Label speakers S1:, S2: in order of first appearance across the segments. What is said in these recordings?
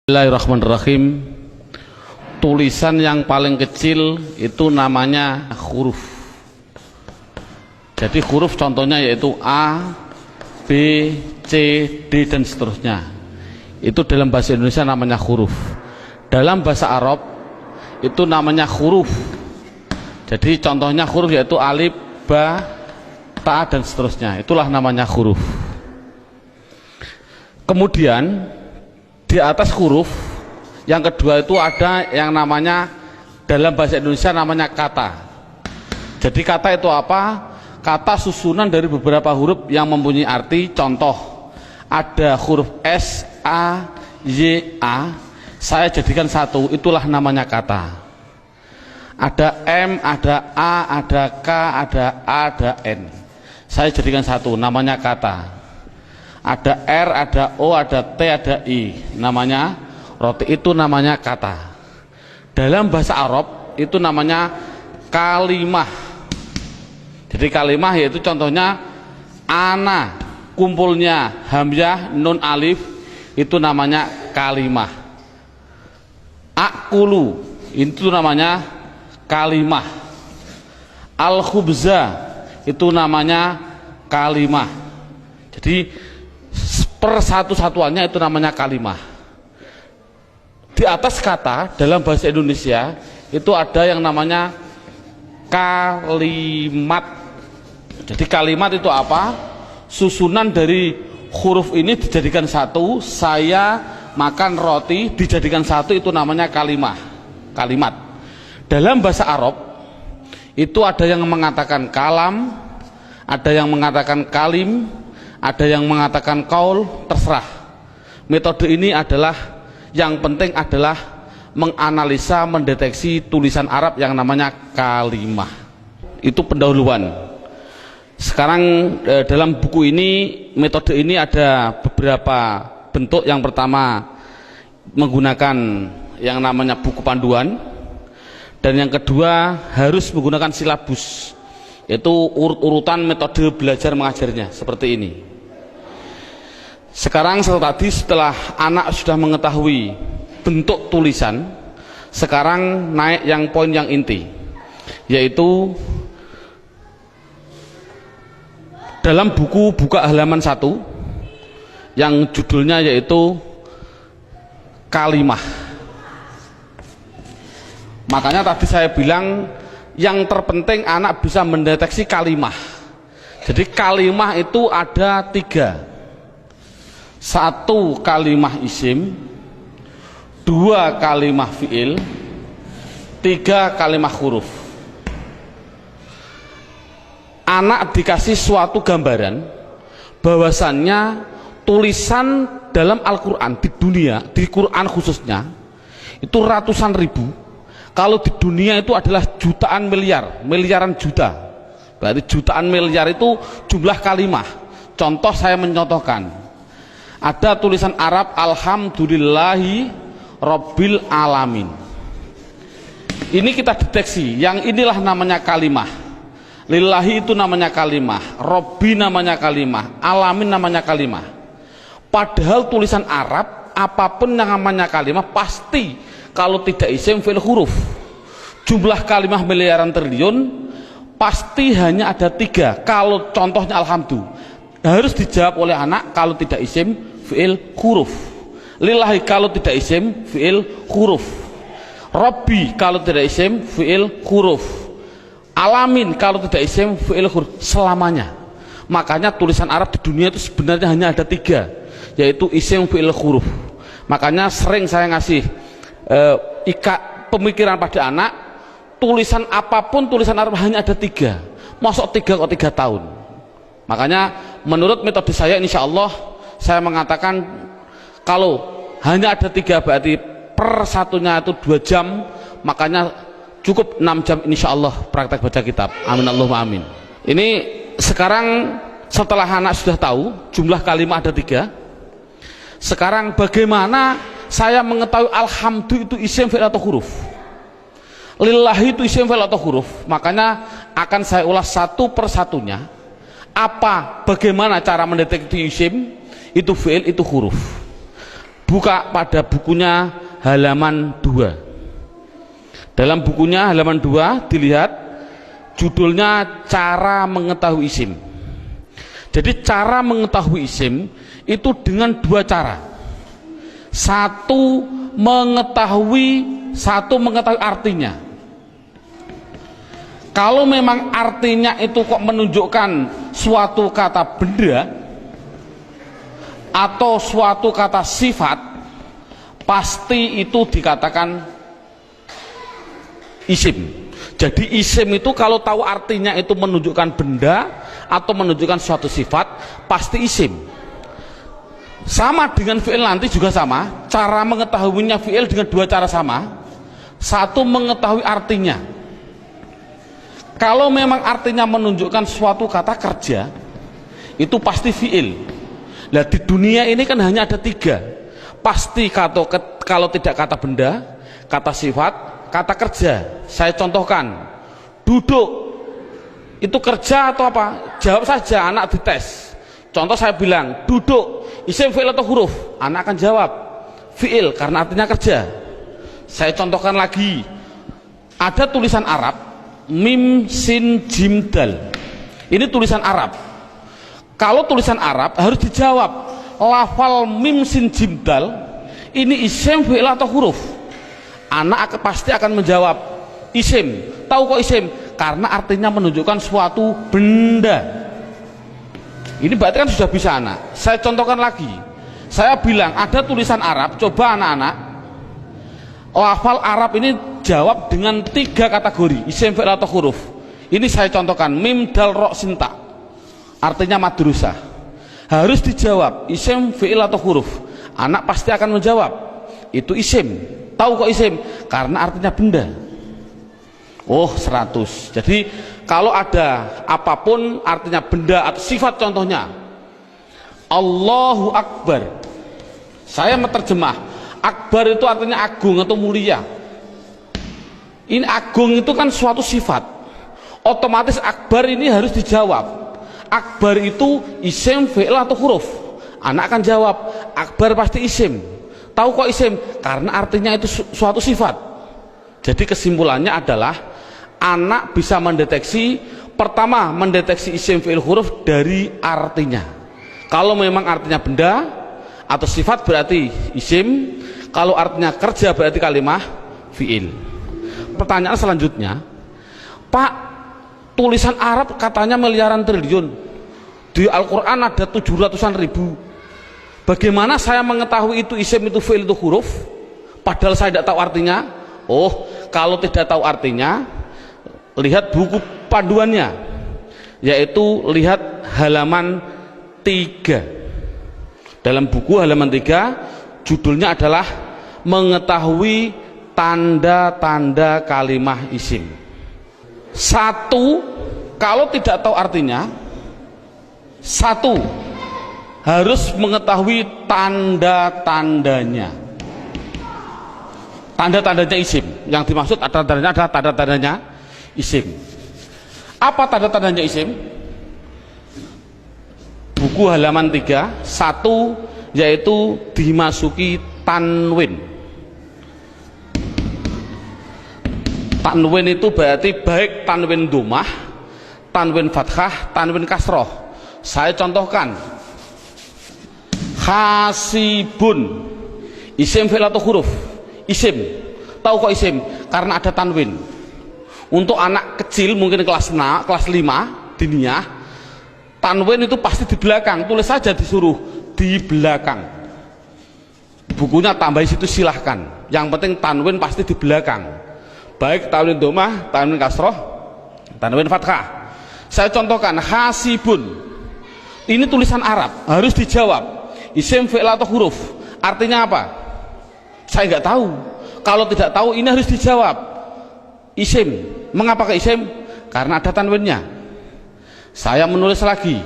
S1: Bismillahirrahmanirrahim. Tulisan yang paling kecil itu namanya huruf. Jadi huruf contohnya yaitu A, B, C, D dan seterusnya. Itu dalam bahasa Indonesia namanya huruf. Dalam bahasa Arab itu namanya huruf. Jadi contohnya huruf yaitu alif, ba, ta dan seterusnya. Itulah namanya huruf. Kemudian di atas huruf yang kedua itu ada yang namanya dalam bahasa Indonesia namanya kata. Jadi kata itu apa? Kata susunan dari beberapa huruf yang mempunyai arti. Contoh, ada huruf S, A, Y, A, saya jadikan satu, itulah namanya kata. Ada M, ada A, ada K, ada A, ada N, saya jadikan satu, namanya kata. Ada R, ada O, ada T, ada I, namanya roti, itu namanya kata. Dalam bahasa Arab itu namanya kalimah. Jadi kalimah yaitu contohnya ana, kumpulnya hamzah, nun, alif, itu namanya kalimah. Akulu, itu namanya kalimah. Al-khubza, itu namanya kalimah. Jadi persatu-satuannya itu namanya kalimah. Di atas kata dalam bahasa Indonesia itu ada yang namanya kalimat. Jadi kalimat itu apa? Susunan dari huruf ini dijadikan satu. Saya makan roti dijadikan satu, itu namanya kalimah. Kalimat. Dalam bahasa Arab itu ada yang mengatakan kalam, ada yang mengatakan kalim, ada yang mengatakan kaul, terserah. Metode ini adalah yang penting adalah menganalisa, mendeteksi tulisan Arab yang namanya kalimah. Itu pendahuluan. Sekarang dalam buku ini, metode ini ada beberapa bentuk. Yang pertama menggunakan yang namanya buku panduan, dan yang kedua harus menggunakan silabus, yaitu urut-urutan metode belajar mengajarnya seperti ini. Sekarang setelah anak sudah mengetahui bentuk tulisan, sekarang naik yang poin yang inti, yaitu dalam buku buka halaman 1 yang judulnya yaitu kalimah. Makanya tadi saya bilang yang terpenting anak bisa mendeteksi kalimah. Jadi kalimah itu ada 3. 1 kalimah isim, 2 kalimah fiil, 3 kalimah huruf. Anak dikasih suatu gambaran bahwasannya tulisan dalam Al-Quran di dunia, di Quran khususnya, itu ratusan ribu. Kalau di dunia itu adalah jutaan miliar, miliaran juta. Berarti jutaan miliar itu jumlah kalimah. Contoh, saya mencontohkan. Ada tulisan Arab alhamdulillahi rabbil alamin. Ini kita deteksi, yang inilah namanya kalimah. Lillahi itu namanya kalimah, Rabbi namanya kalimah, alamin namanya kalimah. Padahal tulisan Arab apapun yang namanya kalimah pasti kalau tidak isim fi'il huruf. Jumlah kalimah miliaran triliun pasti hanya ada 3. Kalau contohnya alhamdulillah harus dijawab oleh anak kalau tidak isim fi'il huruf. Lillahi kalau tidak isim fi'il huruf. Rabbi kalau tidak isim fi'il huruf. Alamin kalau tidak isim fi'il huruf. Selamanya. Makanya tulisan Arab di dunia itu sebenarnya hanya ada 3, yaitu isim fi'il huruf. Makanya sering saya ngasih pemikiran pada anak, tulisan apapun tulisan Arab hanya ada 3. Masuk 3 kok 3 tahun. Makanya menurut metode saya, insya Allah saya mengatakan kalau hanya ada 3 berarti per satunya itu 2 jam, makanya cukup 6 jam insya Allah praktek baca kitab. Amin Allahumma amin. Ini sekarang setelah anak sudah tahu jumlah kalimat ada 3, sekarang bagaimana saya mengetahui alhamdulillah itu isim fi'il atau huruf, lillahi itu isim fi'il atau huruf. Makanya akan saya ulas satu persatunya. Bagaimana cara mendeteksi isim itu fi'il itu huruf. Buka pada bukunya halaman 2. Dalam bukunya halaman 2 dilihat judulnya cara mengetahui isim. Jadi cara mengetahui isim itu dengan 2 cara. Satu mengetahui artinya. Kalau memang artinya itu kok menunjukkan suatu kata benda atau suatu kata sifat, pasti itu dikatakan isim. Jadi isim itu kalau tahu artinya itu menunjukkan benda atau menunjukkan suatu sifat, pasti isim. Sama dengan fi'il nanti juga sama, cara mengetahuinya fi'il dengan 2 cara sama. Satu mengetahui artinya. Kalau memang artinya menunjukkan suatu kata kerja, itu pasti fi'il. Nah di dunia ini kan hanya ada 3. Pasti kalau tidak kata benda, kata sifat, kata kerja. Saya contohkan, duduk itu kerja atau apa? Jawab saja, anak dites. Contoh saya bilang, duduk, isim, fi'il atau huruf? Anak akan jawab, fi'il, karena artinya kerja. Saya contohkan lagi, ada tulisan Arab, mim, sin, jim, dal. Ini tulisan Arab. Kalau tulisan Arab harus dijawab, lafal mim, sin, jim, dal, ini isim, fi'il atau huruf? Anak pasti akan menjawab isim. Tahu kok isim? Karena artinya menunjukkan suatu benda. Ini berarti kan sudah bisa anak. Saya contohkan lagi. Saya bilang ada tulisan Arab, coba anak-anak lafal Arab ini jawab dengan 3 kategori, isim, fi'il atau huruf. Ini saya contohkan, mim, dal, ro, sinta, artinya madrasah. Harus dijawab isim, fi'il atau huruf. Anak pasti akan menjawab itu isim. Tahu kok isim? Karena artinya benda. Oh 100. Jadi kalau ada apapun artinya benda atau sifat, contohnya Allahu Akbar, saya menerjemah Akbar itu artinya agung atau mulia. Ini agung itu kan suatu sifat, otomatis Akbar ini harus dijawab. Akbar itu isim, fi'il atau huruf? Anak akan jawab Akbar pasti isim. Tahu kok isim? Karena artinya itu suatu sifat. Jadi kesimpulannya adalah anak bisa mendeteksi, pertama mendeteksi isim, fi'il, huruf dari artinya. Kalau memang artinya benda atau sifat berarti isim, kalau artinya kerja berarti kalimah fi'il. Pertanyaan selanjutnya, Pak, tulisan Arab katanya miliaran triliun, di Al-Quran ada 700-an ribu. Bagaimana saya mengetahui itu isim, itu fi'il, itu huruf, padahal saya tidak tahu artinya? Oh, kalau tidak tahu artinya, lihat buku panduannya, yaitu lihat halaman 3. Dalam buku halaman 3 judulnya adalah mengetahui tanda-tanda kalimah isim. 1, kalau tidak tahu artinya, 1 harus mengetahui tanda-tandanya. Tanda-tandanya isim. Yang dimaksud tanda-tandanya adalah tanda-tandanya isim. Apa tanda-tandanya isim? Buku halaman 3, 1 yaitu dimasuki tanwin. Tanwin itu berarti baik tanwin dhammah, tanwin fathah, tanwin kasroh. Saya contohkan, hasibun, isim, fi'il atau huruf? Isim. Tahu kok isim? Karena ada tanwin. Untuk anak kecil mungkin kelas 5 diniyah, tanwin itu pasti di belakang. Tulis saja, disuruh di belakang. Bukunya tambah situ silahkan. Yang penting tanwin pasti di belakang. Baik tanwin dhammah, tanwin kasroh, tanwin fathah. Saya contohkan, hasibun. Ini tulisan Arab, harus dijawab isim, fi'il atau huruf? Artinya apa? Saya nggak tahu. Kalau tidak tahu, ini harus dijawab isim. Mengapa ke isim? Karena ada tanwinnya. Saya menulis lagi,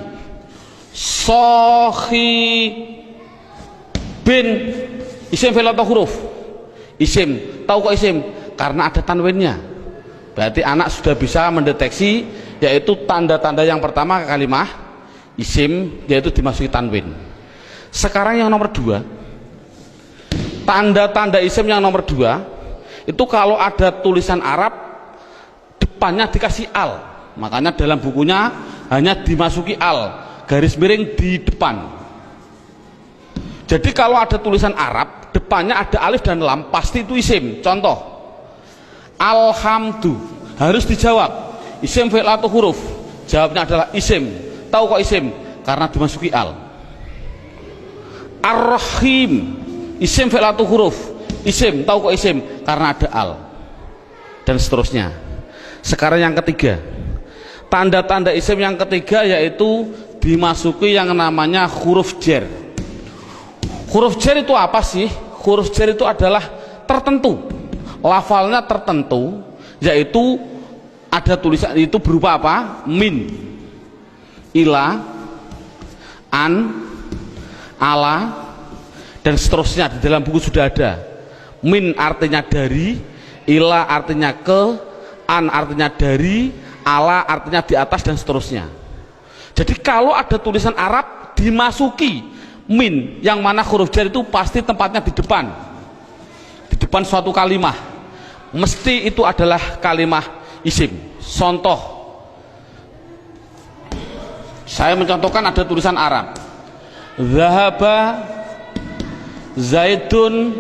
S1: sohi bin, isim, fi'il atau huruf? Isim. Tahu kok isim? Karena ada tanwinnya. Berarti anak sudah bisa mendeteksi, yaitu tanda-tanda yang pertama kalimah isim, yaitu dimasuki tanwin. Sekarang yang nomor 2, Tanda-tanda isim yang nomor 2 itu kalau ada tulisan Arab depannya dikasih al, makanya dalam bukunya hanya dimasuki al, garis miring di depan. Jadi kalau ada tulisan Arab depannya ada alif dan lam, pasti itu isim. Contoh, alhamdu, harus dijawab isim fi'il atau huruf, jawabnya adalah isim. Tahu kok isim? Karena dimasuki al. Ar-Rahim, isim fi'il atau huruf, isim. Tahu kok isim? Karena ada al. Dan seterusnya. Sekarang yang ketiga, tanda-tanda isim yang ketiga yaitu dimasuki yang namanya huruf jar. Huruf jar itu apa sih? Huruf jar itu adalah tertentu, lafalnya tertentu, yaitu ada tulisan itu berupa apa? Min, ila, an, ala, dan seterusnya. Di dalam buku sudah ada. Min artinya dari, ila artinya ke, an artinya dari, ala artinya di atas, dan seterusnya. Jadi kalau ada tulisan Arab dimasuki min, yang mana huruf jar itu pasti tempatnya di depan suatu kalimah, mesti itu adalah kalimah isim. Contoh, saya mencontohkan ada tulisan Arab, zahaba zaidun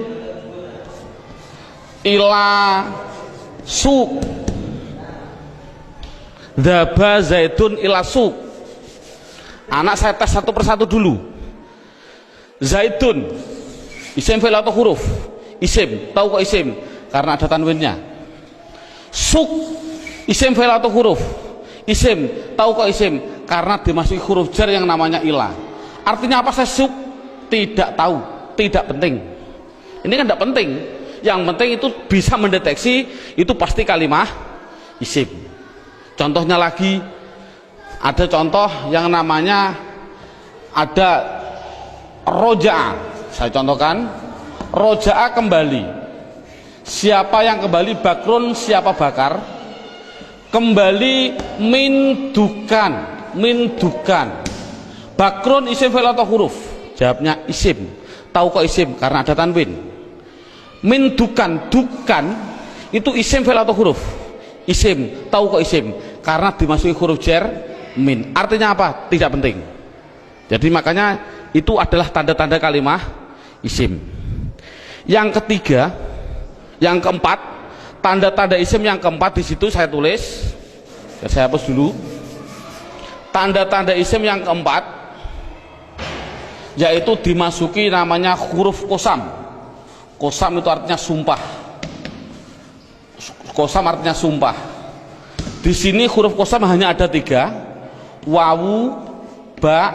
S1: ila suq, zahaba zaidun ila suq. Anak saya tes satu persatu dulu. Zaidun, isim fi'il atau huruf? Isim. Tahu kok isim? Karena ada tanwinnya. Suq, isim fi'il atau huruf? Isim. Tahu kok isim? Karena dimasuki huruf jar yang namanya ila. Artinya apa saya suq? Tidak tahu, tidak penting. Ini kan tidak penting. Yang penting itu bisa mendeteksi itu pasti kalimah isim. Contohnya lagi, ada contoh yang namanya ada roja'a. Saya contohkan, roja'a kembali. Siapa yang kembali? Bakrun, siapa bakar? Kembali min dukan, min dukan. Bakrun isim fi'il atau huruf? Jawabnya isim. Tahu kok isim? Karena ada tanwin. Min dukan, dukan itu isim fi'il atau huruf? Isim. Tahu kok isim? Karena dimasuki huruf jar min. Artinya apa? Tidak penting. Jadi makanya itu adalah tanda-tanda kalimah isim. Yang ketiga, yang keempat, tanda-tanda isim yang keempat di situ saya tulis. Saya hapus dulu. Tanda-tanda isim yang keempat yaitu dimasuki namanya huruf kosam. Kosam itu artinya sumpah. Kosam artinya sumpah. Di sini huruf kosam hanya ada 3, wawu, ba,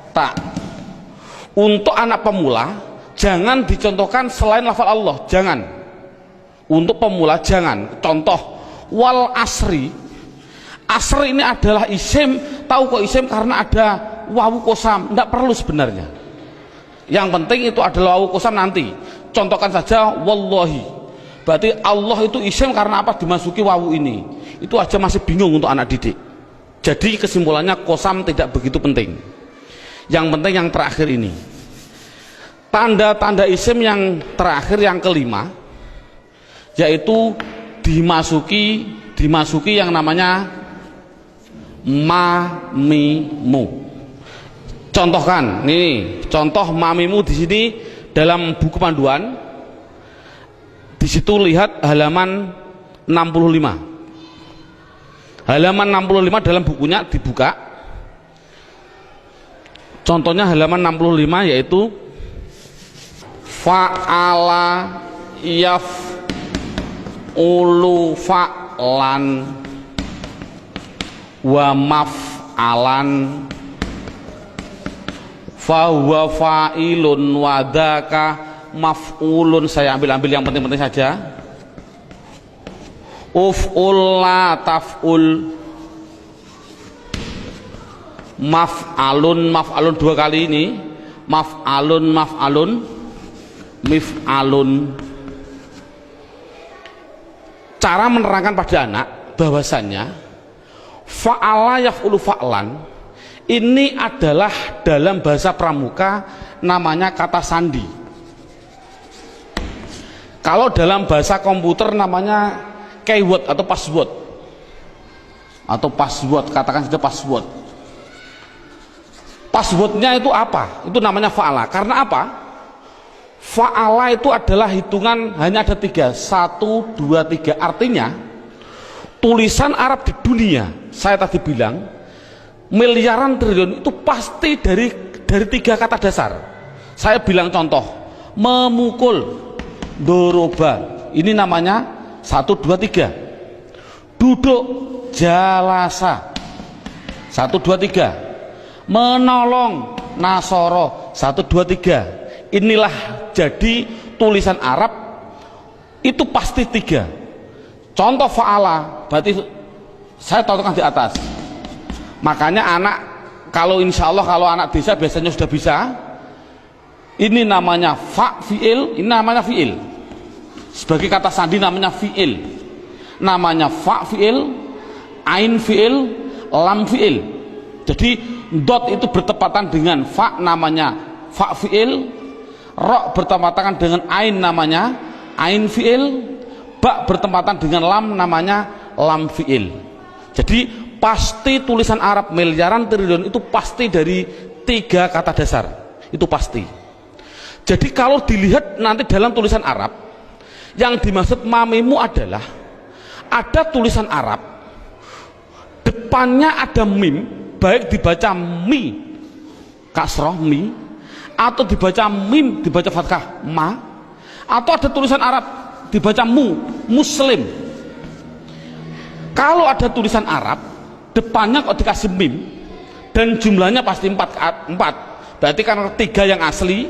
S1: ta. Untuk anak pemula jangan dicontohkan selain lafal Allah, jangan. Untuk pemula jangan. Contoh, wal asri. Asri ini adalah isim. Tahu kok isim? Karena ada wawu kosam. Tidak perlu sebenarnya. Yang penting itu adalah wawu kosam nanti. Contohkan saja wallahi. Berarti Allah itu isim karena apa? Dimasuki wawu ini. Itu aja masih bingung untuk anak didik. Jadi kesimpulannya kosam tidak begitu penting. Yang penting yang terakhir ini. Tanda-tanda isim yang terakhir yang kelima yaitu dimasuki yang namanya mamimu. Contohkan, ini contoh mamimu di sini dalam buku panduan. Di situ lihat halaman 65. Halaman 65 dalam bukunya dibuka. Contohnya halaman 65 yaitu fa'ala yaf'ulu fa'lan wa maf'alan fahuwa fa'ilun wa dzaka maf'ulun. Saya ambil yang penting-penting saja. Uf'ul la taf'ul, maf'alun 2 kali ini, maf'alun mif'alun. Cara menerangkan pada anak bahwasannya fa'ala yaf'ulu fa'lan ini adalah dalam bahasa pramuka namanya kata sandi. Kalau dalam bahasa komputer namanya keyword atau password, katakan saja password. Passwordnya itu apa? Itu namanya fa'ala. Karena apa? Fa'ala itu adalah hitungan hanya ada 3, 1, 2, 3. Artinya tulisan Arab di dunia, saya tadi bilang miliaran triliun, itu pasti dari 3 kata dasar. Saya bilang contoh, memukul, doroba, ini namanya 1, 2, 3. Duduk, jalasa, 1, 2, 3. Menolong, nasoro, 1, 2, 3. Inilah jadi tulisan Arab itu pasti 3. Contoh fa'ala, berarti saya contohkan di atas. Makanya anak, kalau insya Allah kalau anak desa biasanya sudah bisa. Ini namanya fa fi'il, ini namanya fi'il. Sebagai kata sandi namanya fi'il. Namanya fa fi'il, ain fi'il, lam fi'il. Jadi dot itu bertepatan dengan fa, namanya fa fi'il. Ro bertepatan dengan ain, namanya ain fi'il. Ba bertepatan dengan lam, namanya lam fi'il. Jadi pasti tulisan Arab miliaran triliun itu pasti dari 3 kata dasar, itu pasti. Jadi kalau dilihat nanti dalam tulisan Arab, yang dimaksud mamimu adalah ada tulisan Arab depannya ada mim, baik dibaca mi kasroh mi, atau dibaca mim dibaca fathah ma, atau ada tulisan Arab dibaca mu, muslim. Kalau ada tulisan Arab depannya kok dikasih mim dan jumlahnya pasti 4, berarti karena 3 yang asli,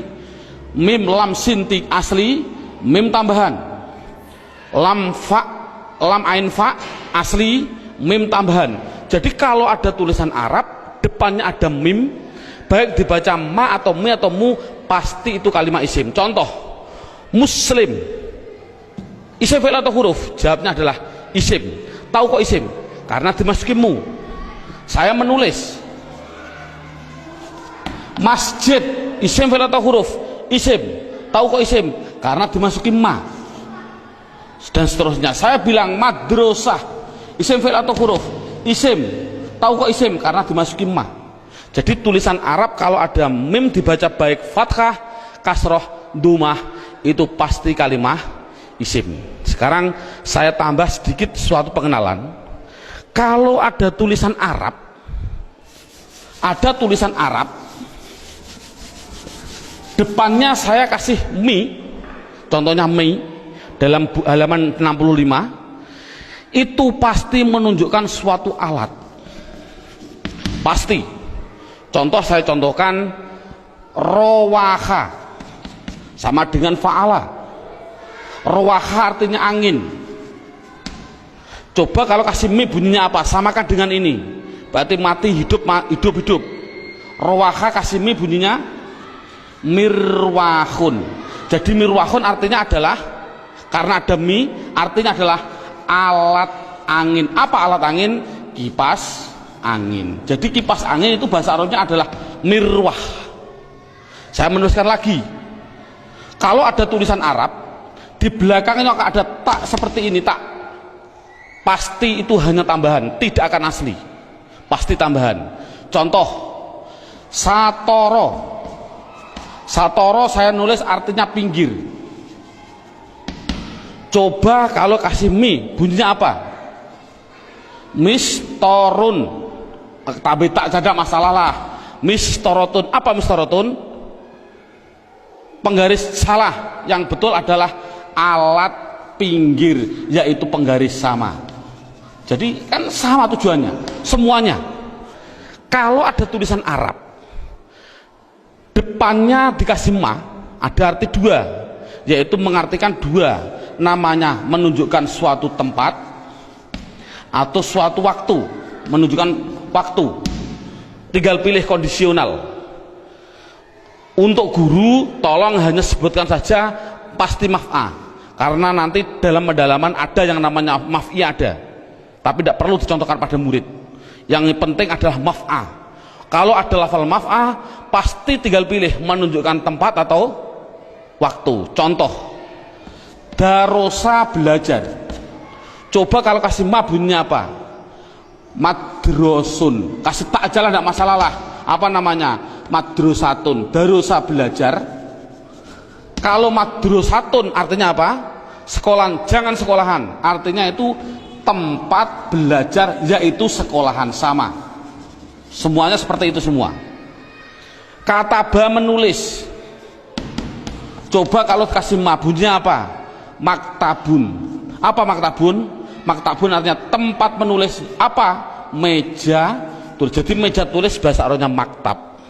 S1: mim lam sin asli, mim tambahan, lam fa, lam ain fa asli, mim tambahan. Jadi kalau ada tulisan Arab depannya ada mim, baik dibaca ma atau mi atau mu, pasti itu kalimat isim. Contoh, muslim, isim fi'il atau huruf? Jawabnya adalah isim. Tahu kok isim? Karena dimasuki mu. Saya menulis. Masjid, isim fi'il atau huruf? Isim. Tahu kok isim? Karena dimasuki ma. Dan seterusnya. Saya bilang madrasah, isim fi'il atau huruf? Isim. Tahu kok isim? Karena dimasuki ma. Jadi tulisan Arab kalau ada mim dibaca baik fathah, kasroh, dumah, itu pasti kalimah isim. Sekarang saya tambah sedikit suatu pengenalan. Kalau ada tulisan Arab, depannya saya kasih mi, contohnya mi dalam halaman 65, itu pasti menunjukkan suatu alat, pasti. Contoh saya contohkan, rowaha sama dengan fa'ala. Rowaha artinya angin. Coba kalau kasih mi bunyinya apa? Samakan dengan ini, berarti mati hidup, hidup. Rowaha kasih mi bunyinya mirwahun. Jadi mirwahun artinya adalah, karena ada mi, artinya adalah alat angin. Apa alat angin? Kipas angin. Jadi kipas angin itu bahasa Arabnya adalah mirwah. Saya menuliskan lagi, kalau ada tulisan Arab di belakangnya ada tak seperti ini, tak, pasti itu hanya tambahan, tidak akan asli, pasti tambahan. Contoh, satoro, satoro saya nulis artinya pinggir. Coba kalau kasih mi bunyinya apa? Mistorun. Tapi tak ada masalah lah. Mistorotun. Apa mistorotun? Penggaris salah. Yang betul adalah alat pinggir, yaitu penggaris sama. Jadi kan sama tujuannya, semuanya. Kalau ada tulisan Arab depannya dikasih ma, ada arti 2, yaitu mengartikan 2. Namanya menunjukkan suatu tempat atau suatu waktu, menunjukkan waktu. Tinggal pilih kondisional. Untuk guru tolong hanya sebutkan saja pasti maf'a, karena nanti dalam pendalaman ada yang namanya maf'i ada, tapi tidak perlu dicontohkan pada murid. Yang penting adalah maf'a. Kalau ada lafal maf'a, pasti tinggal pilih menunjukkan tempat atau waktu. Contoh, Darosa belajar. Coba kalau kasih ma bunyinya apa? Madrosun. Kasih tak aja lah, tidak masalah lah. Apa namanya? Madrosatun. Darosa belajar. Kalau madrosatun artinya apa? Sekolahan, jangan sekolahan. Artinya itu tempat belajar, yaitu sekolahan, sama. Semuanya seperti itu semua. Kataba menulis. Coba kalau kasih ma bunyinya apa? Maktabun. Apa maktabun? Maktabun artinya tempat menulis. Apa? Meja tulis. Jadi meja tulis bahasa Arabnya maktab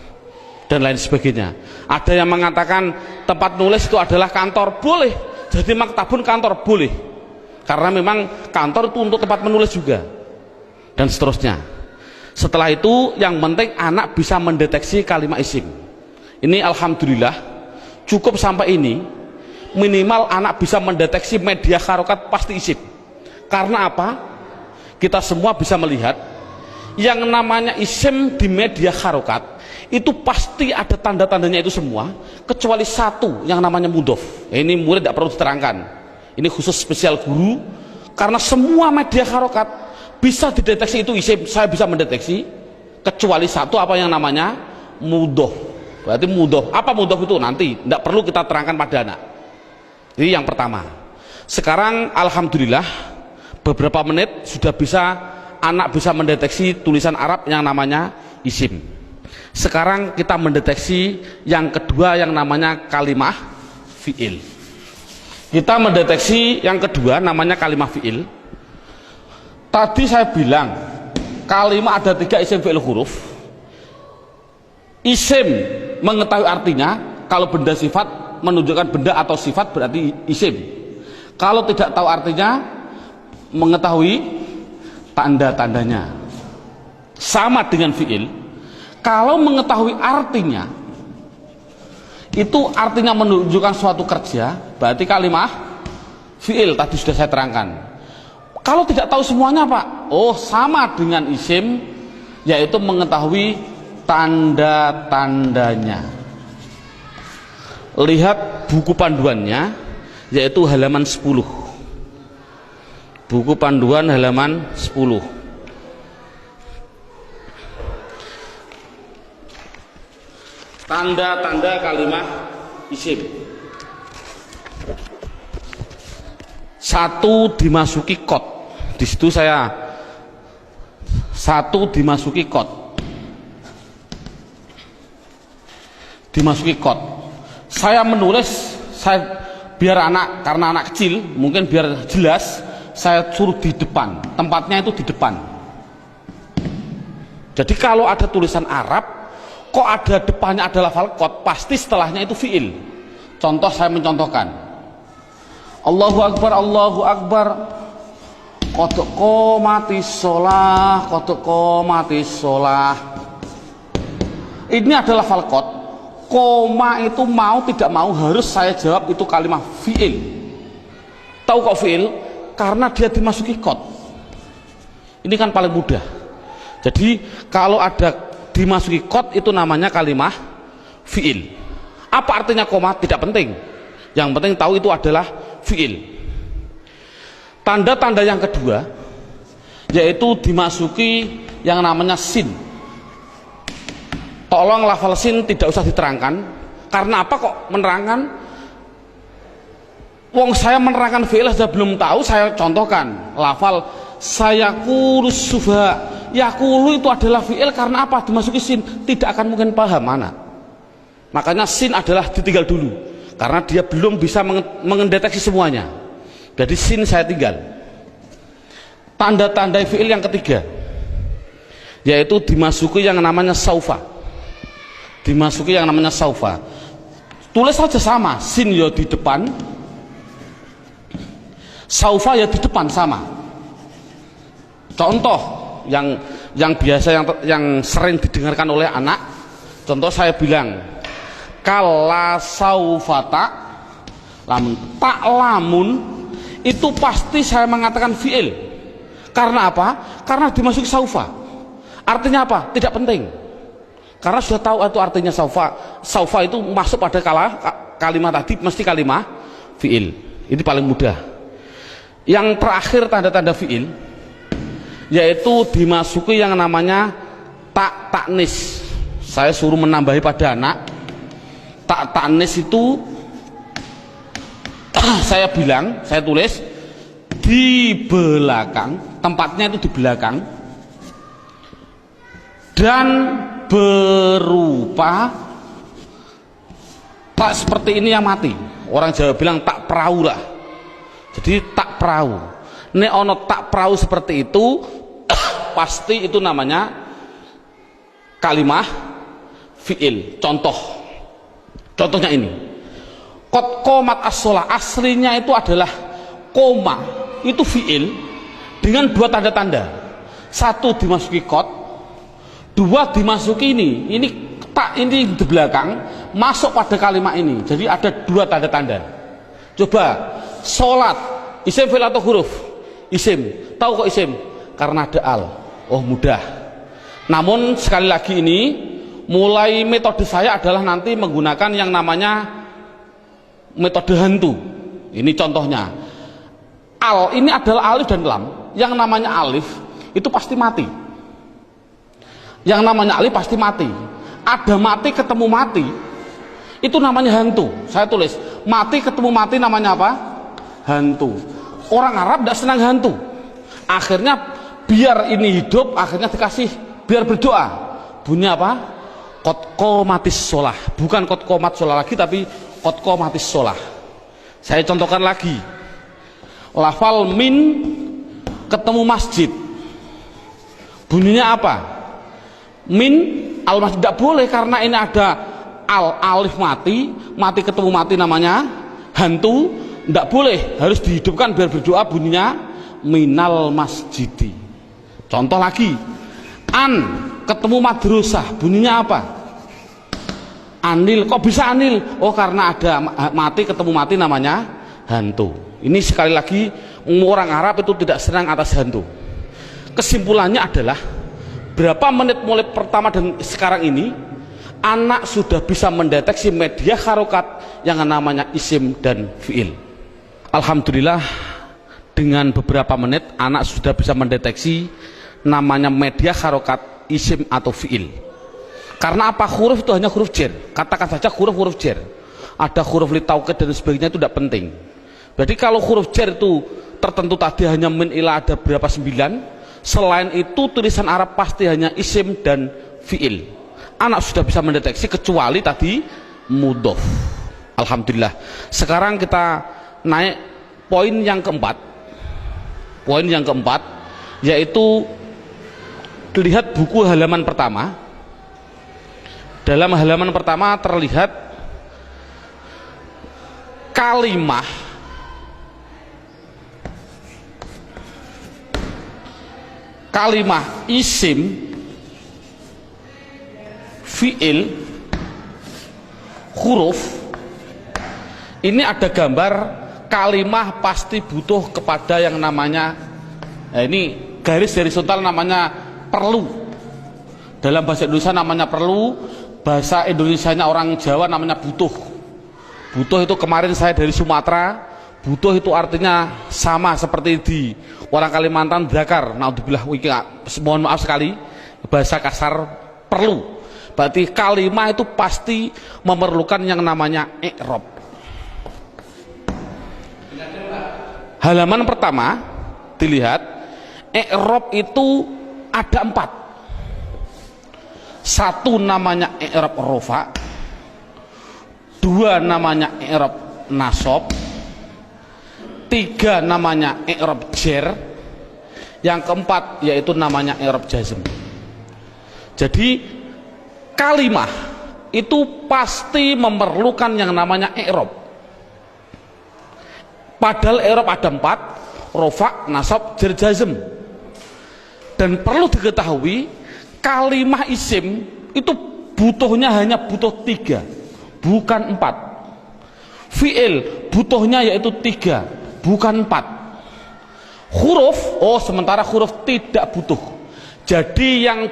S1: dan lain sebagainya. Ada yang mengatakan tempat nulis itu adalah kantor, boleh. Jadi maktabun kantor, boleh, karena memang kantor itu untuk tempat menulis juga, dan seterusnya. Setelah itu yang penting anak bisa mendeteksi kalimat isim. Ini alhamdulillah cukup sampai ini. Minimal anak bisa mendeteksi media harokat pasti isim. Karena apa? Kita semua bisa melihat yang namanya isim di media harokat itu pasti ada tanda-tandanya itu semua, kecuali satu yang namanya mudhof. Ini murid tidak perlu diterangkan, ini khusus spesial guru, karena semua media harokat bisa dideteksi itu isim. Saya bisa mendeteksi kecuali satu, apa yang namanya mudhof. Berarti mudhof, apa mudhof itu nanti tidak perlu kita terangkan pada anak. Ini yang pertama. Sekarang alhamdulillah beberapa menit sudah bisa anak bisa mendeteksi tulisan Arab yang namanya isim. Sekarang kita mendeteksi yang kedua yang namanya kalimah fi'il. Kita mendeteksi yang kedua namanya kalimah fi'il. Tadi saya bilang kalimah ada 3 isim fi'il huruf. Isim mengetahui artinya, kalau benda sifat menunjukkan benda atau sifat berarti isim. Kalau tidak tahu artinya, mengetahui tanda-tandanya. Sama dengan fi'il. Kalau mengetahui artinya, itu artinya menunjukkan suatu kerja, berarti kalimah fi'il. Tadi sudah saya terangkan. Kalau tidak tahu semuanya Pak, oh sama dengan isim, yaitu mengetahui tanda-tandanya. Lihat buku panduannya, yaitu halaman 10. Buku panduan halaman 10. Tanda-tanda kalimah isim. 1 dimasuki kot. Di situ saya 1 dimasuki kot. Dimasuki kot. Saya menulis, biar anak, karena anak kecil mungkin biar jelas, saya suruh di depan. Tempatnya itu di depan. Jadi kalau ada tulisan Arab kok ada depannya ada lafal kot, pasti setelahnya itu fi'il. Contoh, saya mencontohkan Allahu Akbar, Allahu Akbar, qad qomatis sholah, qad qomatis sholah. Ini adalah lafal kot. Koma itu mau tidak mau harus saya jawab itu kalimat fi'il. Tahu kok fi'il? Karena dia dimasuki kot. Ini kan paling mudah. Jadi kalau ada dimasuki kot itu namanya kalimah fi'il. Apa artinya koma? Tidak penting. Yang penting tahu itu adalah fi'il. Tanda-tanda yang kedua yaitu dimasuki yang namanya sin. Tolong lafal sin tidak usah diterangkan. Karena apa kok menerangkan? Wong saya menerangkan fi'il saja belum tahu, saya contohkan lafal sayaqulus sufaha. Yaqulu itu adalah fi'il, karena apa? Dimasuki sin, tidak akan mungkin paham mana. Makanya sin adalah ditinggal dulu, karena dia belum bisa mendeteksi semuanya. Jadi sin saya tinggal. Tanda-tanda fi'il yang ketiga yaitu dimasuki yang namanya saufa. Dimasuki yang namanya saufa. Tulis saja sama, sin ya di depan, saufa ya di depan, sama. Contoh yang biasa yang sering didengarkan oleh anak, contoh saya bilang kala saufata lamun, tak lamun itu pasti saya mengatakan fi'il. Karena apa? Karena dimasuki saufa. Artinya apa? Tidak penting, karena sudah tahu itu artinya saufa. Saufa itu masuk pada kalimat tadi mesti kalimat fi'il. Ini paling mudah. Yang terakhir tanda-tanda fiil yaitu dimasuki yang namanya taknis. Saya suruh menambahi pada anak. Taknis itu saya bilang, saya tulis di belakang, tempatnya itu di belakang, dan berupa tak seperti ini yang mati. Orang Jawa bilang tak perahu lah. Jadi tak perahu. Nek ono tak perahu seperti itu pasti itu namanya kalimah fiil. Contohnya ini. Qad qomat as-shalah, aslinya itu adalah koma, itu fiil dengan dua tanda-tanda. Satu dimasuki qad, dua dimasuki ini tak, ini di belakang masuk pada kalimat ini. Jadi ada dua tanda-tanda. Coba sholat, isim fi'il atau huruf? Isim. Tahu kok isim? Karena ada al. Oh mudah. Namun sekali lagi ini mulai metode saya adalah nanti menggunakan yang namanya metode hantu. Ini contohnya. Al ini adalah alif dan lam. Yang namanya alif itu pasti mati. Yang namanya alif pasti mati. Ada mati ketemu mati, itu namanya hantu. Saya tulis mati ketemu mati namanya apa? Hantu. Orang Arab tidak senang hantu. Akhirnya biar ini hidup, akhirnya dikasih biar berdoa. Bunyi apa? Qad qomatis shalah. Bukan qad qomat shalah lagi, tapi qad qomatis shalah. Saya contohkan lagi. Lafal min ketemu masjid. Bunyinya apa? Min al masjid, tidak boleh karena ini ada alif mati ketemu mati namanya hantu, tidak boleh, harus dihidupkan biar berdoa, bunyinya minal masjidi. Contoh lagi, an ketemu madrasah, bunyinya apa? Anil. Kok bisa anil? Oh karena ada mati ketemu mati namanya hantu. Ini sekali lagi orang Arab itu tidak senang atas hantu. Kesimpulannya adalah berapa menit mulai pertama dan sekarang ini anak sudah bisa mendeteksi media harokat yang namanya isim dan fiil. Alhamdulillah dengan beberapa menit anak sudah bisa mendeteksi namanya media harokat isim atau fiil. Karena apa? Huruf itu hanya huruf jar. Katakan saja huruf jar. Ada huruf li taukid dan sebagainya, itu tidak penting. Berarti kalau huruf jar itu tertentu tadi hanya min ila ada berapa 9. Selain itu tulisan Arab pasti hanya isim dan fiil. Anak sudah bisa mendeteksi kecuali tadi mudhof. Alhamdulillah. Sekarang kita naik poin yang keempat. Poin yang keempat yaitu lihat buku halaman pertama. Dalam halaman pertama terlihat kalimah isim, fiil, huruf. Ini ada gambar kalimah pasti butuh kepada yang namanya ini garis horizontal namanya perlu. Dalam bahasa Indonesia namanya perlu, bahasa Indonesianya orang Jawa namanya butuh. Butuh itu kemarin saya dari Sumatera, butuh itu artinya sama seperti di orang Kalimantan zakar. Naudzubillah, mohon maaf sekali bahasa kasar perlu. Berarti kalimah itu pasti memerlukan yang namanya i'rab. Halaman pertama dilihat i'rab itu ada 4. Satu namanya i'rab rofa, 2 namanya i'rab nasab, 3 namanya i'rab jar, yang keempat yaitu namanya i'rab jazm. Jadi kalimah itu pasti memerlukan yang namanya i'rab. Padahal i'rab ada 4, rofa, nasab, jar, jazm. Dan perlu diketahui kalimah isim itu butuhnya hanya butuh 3, bukan 4. Fi'il butuhnya yaitu 3, bukan 4. Huruf, sementara huruf tidak butuh. Jadi yang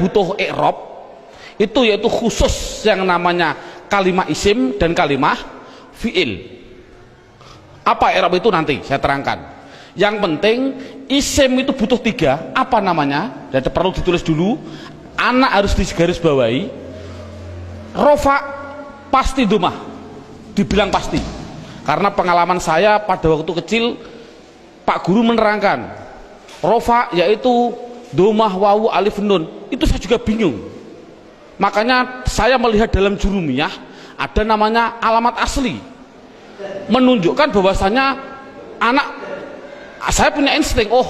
S1: butuh i'rab itu yaitu khusus yang namanya kalimah isim dan kalimah fiil. Apa i'rab itu nanti saya terangkan. Yang penting isim itu butuh 3. Apa namanya? Dan perlu ditulis dulu. Anak harus digaris bawahi. Rofa pasti domah, dibilang pasti. Karena pengalaman saya pada waktu kecil, Pak Guru menerangkan rofa yaitu domah, wawu, alif, nun. Itu saya juga bingung. Makanya saya melihat dalam jurumiyah ada namanya alamat asli, menunjukkan bahwasanya anak, saya punya insting, oh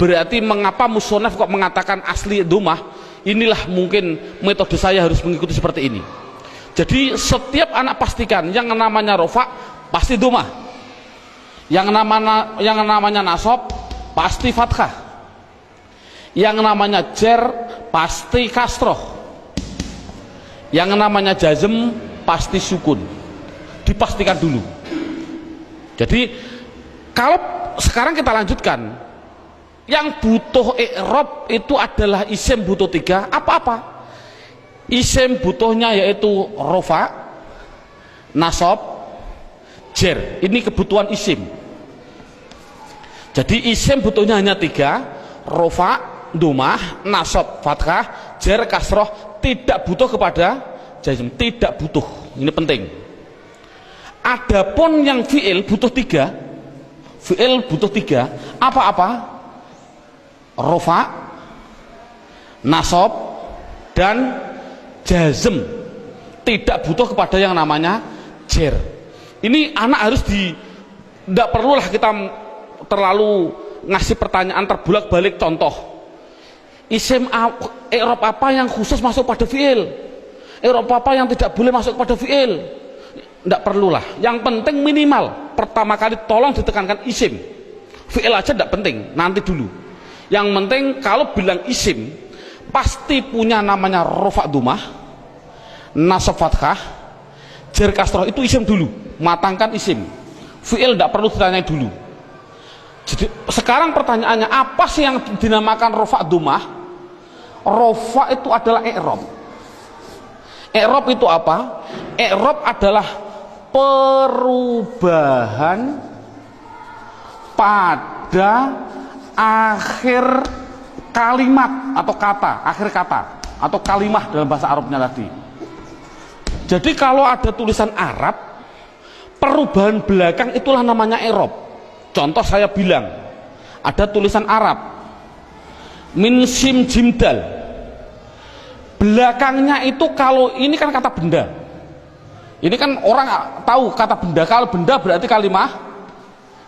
S1: berarti mengapa musonaf kok mengatakan asli domah, inilah mungkin metode saya harus mengikuti seperti ini. Jadi setiap anak pastikan yang namanya rofa pasti domah, yang namanya nasab pasti fathah, yang namanya jer pasti kasroh, yang namanya jazm pasti sukun. Dipastikan dulu. Jadi kalau sekarang kita lanjutkan, yang butuh i'rab itu adalah isim butuh 3. Apa-apa? Isim butuhnya yaitu rofa, nasab, jer. Ini kebutuhan isim. Jadi isim butuhnya hanya 3: rofa, domah, nasab, fathah, jer, kasroh. Tidak butuh kepada jazm, tidak butuh. Ini penting. Adapun yang fiil butuh 3. Fiil butuh 3. Apa-apa? Rofa, nasab, dan jazm. Tidak butuh kepada yang namanya jer. Ini anak harus tidak perlulah kita terlalu ngasih pertanyaan terbulak-balik. Contoh, isim i'rab apa yang khusus masuk pada fiil, i'rab apa yang tidak boleh masuk pada fiil, tidak perlulah. Yang penting minimal pertama kali tolong ditekankan isim. Fiil aja tidak penting, nanti dulu. Yang penting kalau bilang isim pasti punya namanya rofa domah, nasab fathah, jer kasroh. Itu isim dulu, matangkan isim. Fiil tidak perlu ditanya dulu. Jadi sekarang pertanyaannya, apa sih yang dinamakan rofa domah? Rofa itu adalah i'rab. I'rab itu apa? I'rab adalah perubahan pada akhir kalimat atau kata, akhir kata atau kalimah dalam bahasa Arabnya tadi. Jadi kalau ada tulisan Arab, perubahan belakang itulah namanya i'rab. Contoh saya bilang, ada tulisan Arab min sim jim dal, belakangnya itu, kalau ini kan kata benda, ini kan orang tahu kata benda. Kalau benda berarti kalimah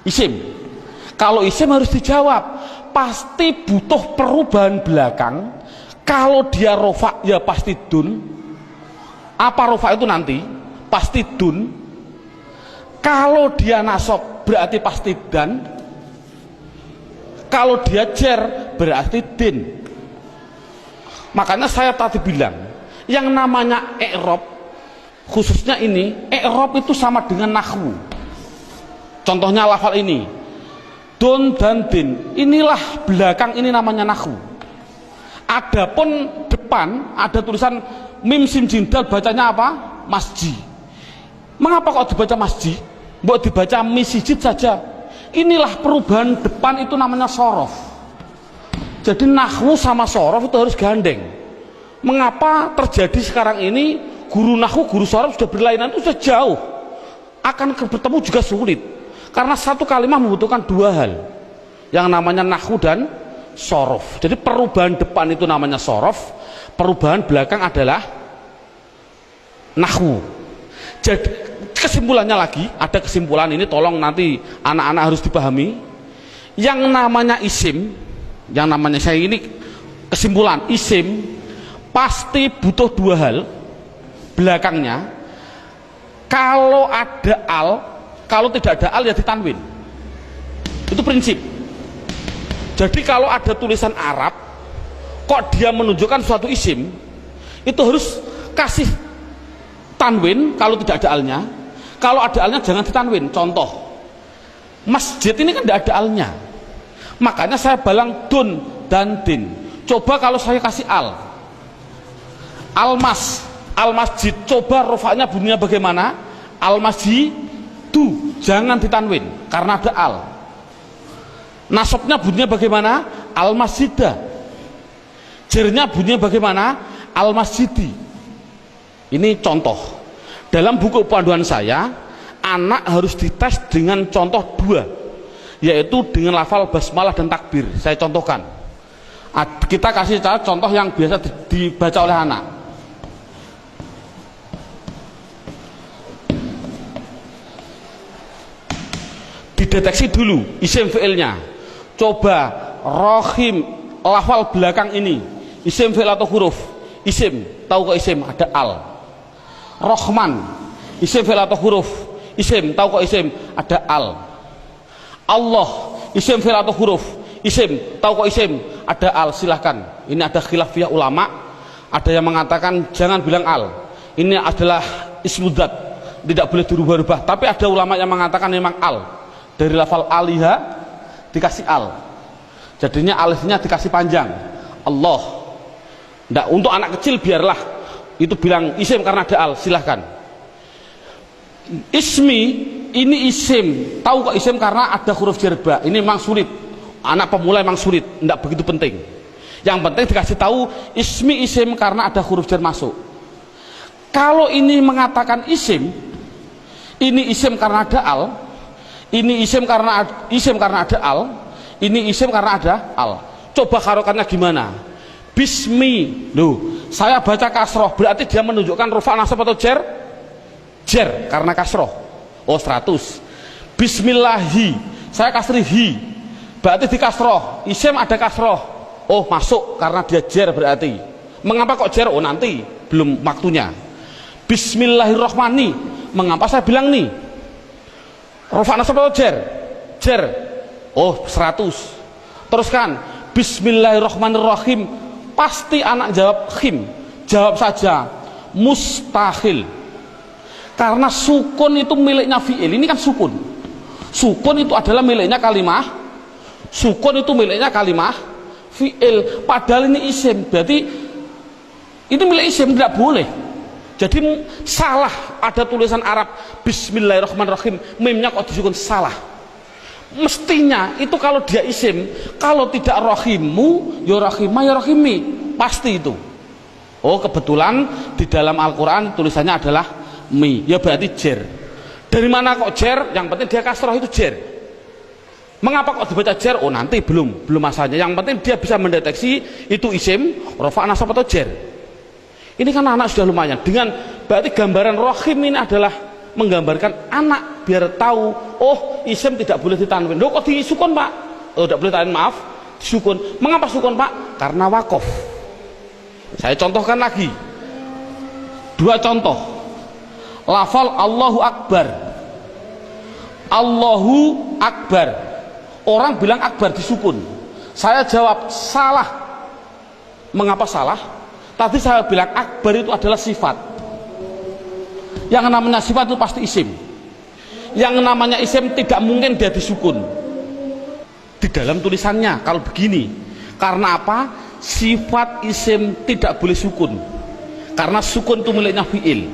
S1: isim. Kalau isim harus dijawab, pasti butuh perubahan belakang. Kalau dia rofa ya pasti dun. Apa rofa itu nanti? Pasti dun. Kalau dia nasab berarti pasti dan. Kalau dia jer berarti din. Makanya saya tadi bilang, yang namanya i'rab, khususnya ini, i'rab itu sama dengan nahwu. Contohnya lafal ini, dun dan din, inilah belakang, ini namanya nahwu. Adapun depan ada tulisan mim sim jim dal, bacanya apa? Masjid. Mengapa kok dibaca masjid? Mbok dibaca misjid saja. Inilah perubahan depan, itu namanya sorof. Jadi nahwu sama sorof itu harus gandeng. Mengapa terjadi sekarang ini guru nahwu, guru sorof sudah berlainan, itu sudah jauh, akan bertemu juga sulit. Karena satu kalimat membutuhkan 2 hal, yang namanya nahwu dan sorof. Jadi perubahan depan itu namanya sorof, perubahan belakang adalah nahwu. Jadi kesimpulannya lagi, ada kesimpulan ini, tolong nanti anak-anak harus dipahami. Yang namanya isim, yang namanya, saya ini kesimpulan, isim pasti butuh 2 hal belakangnya. Kalau ada al, kalau tidak ada al ya ditanwin. Itu prinsip. Jadi kalau ada tulisan Arab kok dia menunjukkan suatu isim, itu harus kasih tanwin kalau tidak ada alnya. Kalau ada alnya jangan ditanwin. Contoh, masjid ini kan tidak ada alnya, makanya saya balang dun dan din. Coba kalau saya kasih al masjid, coba rofaknya bunyinya bagaimana? Al masjid, jangan ditanwin karena ada al. Nasabnya bunyinya bagaimana? Al masjidah. Jernya bunyinya bagaimana? Al masjidi. Ini contoh. Dalam buku panduan saya, anak harus dites dengan contoh dua, yaitu dengan lafal basmalah dan takbir. Saya contohkan. Kita kasih contoh yang biasa dibaca oleh anak. Dideteksi dulu isim fi'ilnya. Coba rohim, lafal belakang ini isim fi'il atau huruf? Isim, tahu kok isim? Ada al. Rohman, isim fi'il atau huruf? Isim, tahu kok isim? Ada al. Allah, isim fi'il atau huruf? Isim, tahu kok isim? Ada al. Silahkan. Ini ada khilafiyah ulama. Ada yang mengatakan jangan bilang al. Ini adalah ismudzat, tidak boleh dirubah-rubah. Tapi ada ulama yang mengatakan memang al. Dari lafal aliha dikasih al, jadinya alifnya dikasih panjang. Allah. Nggak, untuk anak kecil biarlah itu bilang isim karena ada al, silahkan. Ismi, ini isim, tahu kok isim karena ada huruf jerba. Ini memang sulit, anak pemula memang sulit, nggak begitu penting. Yang penting dikasih tahu ismi isim karena ada huruf jar masuk. Kalau ini mengatakan isim, ini isim karena ada al, ini isim karena ada al, ini isim karena ada al. Coba harokannya gimana? Bismi, loh, saya baca kasroh, berarti dia menunjukkan rufa nasab atau jer? Jer, karena kasroh. Oh 100. Bismillahi, saya kasri hi, berarti di kasroh. Isim ada kasroh. Oh masuk karena dia jer berarti. Mengapa kok jer? Oh nanti, belum waktunya. Bismillahirrohmani, mengapa saya bilang nih? Rufa nasab atau jer? Jer. Oh 100. Teruskan. Bismillahirrahmanirrahim. Pasti anak jawab khim. Jawab saja mustahil. Karena sukun itu miliknya fi'il. Ini kan sukun. Sukun itu adalah miliknya kalimah. Sukun itu miliknya kalimah fi'il. Padahal ini isim. Berarti ini milik isim, tidak boleh. Jadi salah, ada tulisan Arab Bismillahirrahmanirrahim, mimnya kok disukun, salah. Mestinya itu kalau dia isim, kalau tidak rohimu ya rohimah ya rohimi, pasti itu. Oh kebetulan di dalam Al-Quran tulisannya adalah mi, ya berarti jer. Dari mana kok jer? Yang penting dia kasroh itu jer. Mengapa kok dibaca jer? Oh nanti belum masanya. Yang penting dia bisa mendeteksi itu isim, rofa nasab atau jer. Ini kan anak sudah lumayan. Dengan berarti gambaran rohim ini adalah menggambarkan anak biar tahu, oh isim tidak boleh ditanwin. Loh kok disukun pak? Oh tidak boleh ditanwin, maaf, disukun. Mengapa sukun pak? Karena wakof. Saya contohkan lagi. Dua contoh. Lafal Allahu Akbar. Allahu Akbar. Orang bilang Akbar disukun. Saya jawab salah. Mengapa salah? Tadi saya bilang akbar itu adalah sifat. Yang namanya sifat itu pasti isim. Yang namanya isim tidak mungkin dia disukun. Di dalam tulisannya kalau begini. Karena apa? Sifat isim tidak boleh sukun. Karena sukun itu miliknya fi'il.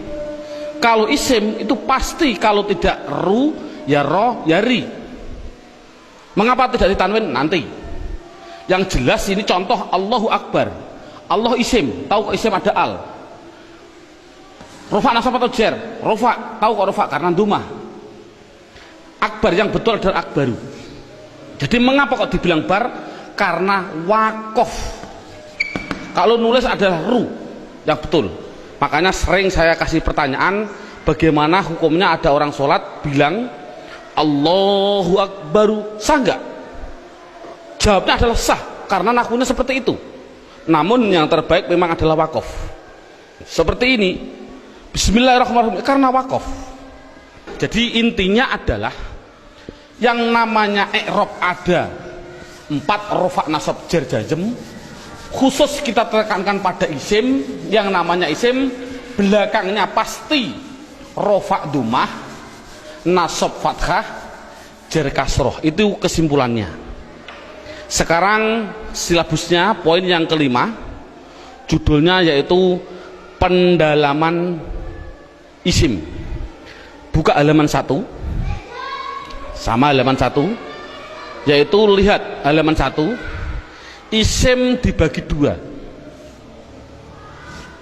S1: Kalau isim itu pasti kalau tidak ru ya ro ya ri. Mengapa tidak ditanwin? Nanti. Yang jelas ini contoh Allahu Akbar. Allah isim, tahu kok isim ada al. Rufa nasab atau jer? Rufa, tahu kok rufa karena dumah. Akbar yang betul adalah akbaru. Jadi mengapa kok dibilang bar? Karena wakof. Kalau nulis adalah ru yang betul. Makanya sering saya kasih pertanyaan, bagaimana hukumnya ada orang sholat bilang Allahu Akbaru, sah nggak? Jawabnya adalah sah karena nakunya seperti itu. Namun yang terbaik memang adalah wakof. Seperti ini. Bismillahirrahmanirrahim karena wakof. Jadi intinya adalah yang namanya i'rab ada 4 rofa nasab jar jazm. Khusus kita tekankan pada isim. Yang namanya isim belakangnya pasti rofa dumah, nasab fathah, jar kasroh. Itu kesimpulannya. Sekarang silabusnya poin yang kelima, judulnya yaitu pendalaman isim. Buka halaman 1. sama halaman 1, yaitu lihat halaman 1, isim dibagi 2.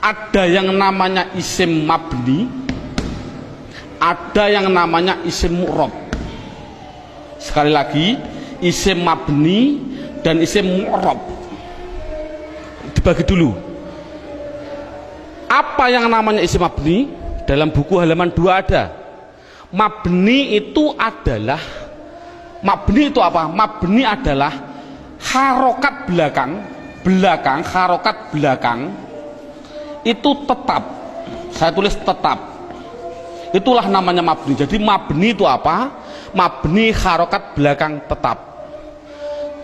S1: Ada yang namanya isim mabni, ada yang namanya isim mu'rab. Sekali lagi, isim mabni dan isim mu'rab dibagi dulu. Apa yang namanya isim mabni? Dalam buku halaman 2 ada. Mabni itu adalah, mabni itu apa? Mabni adalah harokat belakang, harokat belakang itu tetap. Saya tulis tetap. Itulah namanya mabni. Jadi mabni itu apa? Mabni harokat belakang tetap.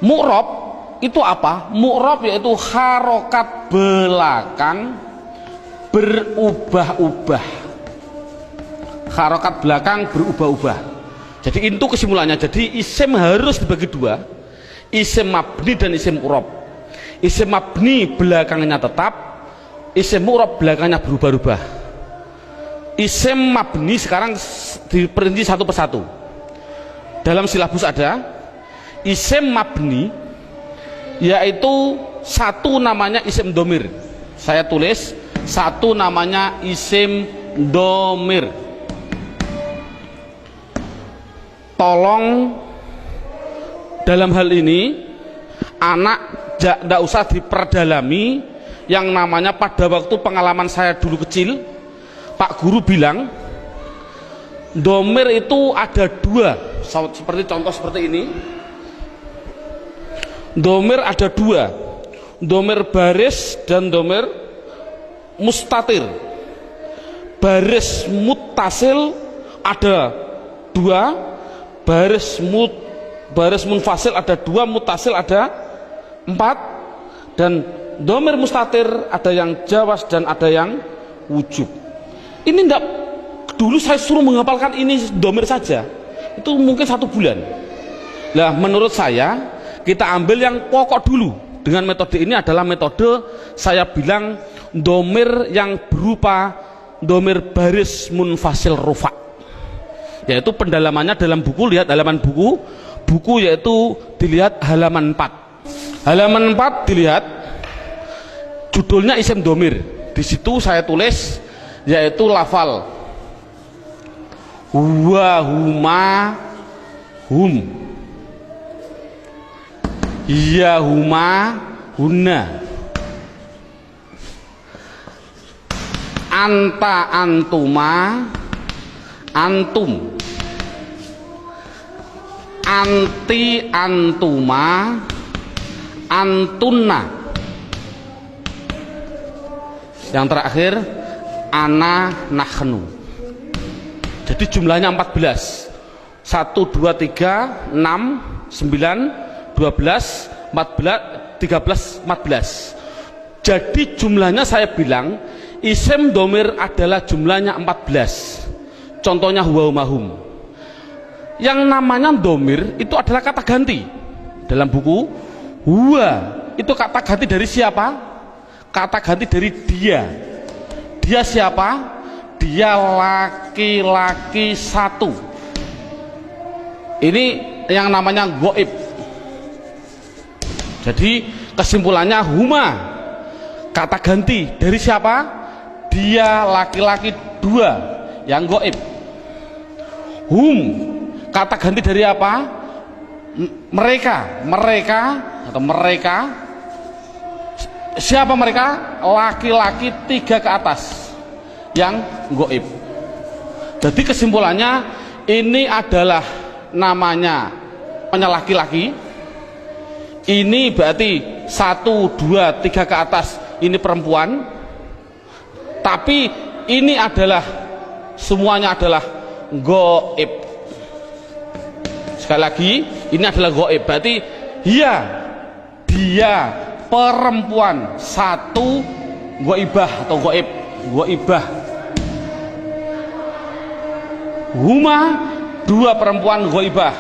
S1: Mu'rab itu apa? Mu'rab yaitu harokat belakang berubah-ubah. Harokat belakang berubah-ubah. Jadi itu kesimpulannya. Jadi isim harus dibagi 2, isim mabni dan isim mu'rab. Isim mabni belakangnya tetap, isim mu'rab belakangnya berubah-ubah. Isim mabni sekarang diperinci satu persatu. Dalam silabus ada isim mabni, yaitu satu namanya isim domir. Saya tulis satu namanya isim domir. Tolong dalam hal ini anak tidak usah diperdalami. Yang namanya pada waktu pengalaman saya dulu kecil, Pak Guru bilang domir itu ada 2, seperti contoh seperti ini. Domir ada 2, domir baris dan domir mustatir. Baris muttasil ada 2, baris munfasil ada 2, muttasil ada 4, dan domir mustatir ada yang jawas dan ada yang wujub. Ini enggak, dulu saya suruh menghafalkan ini domir saja, itu mungkin 1 bulan. Nah, menurut saya kita ambil yang pokok dulu. Dengan metode ini adalah metode saya bilang domir yang berupa domir baris munfasil rufa, yaitu pendalamannya dalam buku. Lihat halaman buku yaitu dilihat halaman 4. Halaman 4 dilihat judulnya isim domir. Di situ saya tulis yaitu lafal huwa, huma, hum, ya, huma, hunna, anta, antuma, antum, anti, antuma, antunna. Yang terakhir ana, nahnu. Jadi jumlahnya 14. 1, 2, 3, 6, 9, 12, 14, 13, 14. Jadi jumlahnya saya bilang isim domir adalah jumlahnya 14. Contohnya huwa, hum. Yang namanya domir itu adalah kata ganti. Dalam buku huwa itu kata ganti dari siapa? Kata ganti dari dia. Dia siapa? Dia laki-laki 1. Ini yang namanya goib. Jadi kesimpulannya huma kata ganti dari siapa? Dia laki-laki 2 yang goib. Hum kata ganti dari apa? Mereka atau mereka. Siapa mereka? Laki-laki 3 ke atas yang goib. Jadi kesimpulannya ini adalah namanya laki-laki. Ini berarti 1, 2, 3 ke atas ini perempuan. Tapi ini adalah semuanya adalah goib. Sekali lagi ini adalah goib. Berarti dia perempuan 1 goibah atau goib, goibah. Huma 2 perempuan goibah.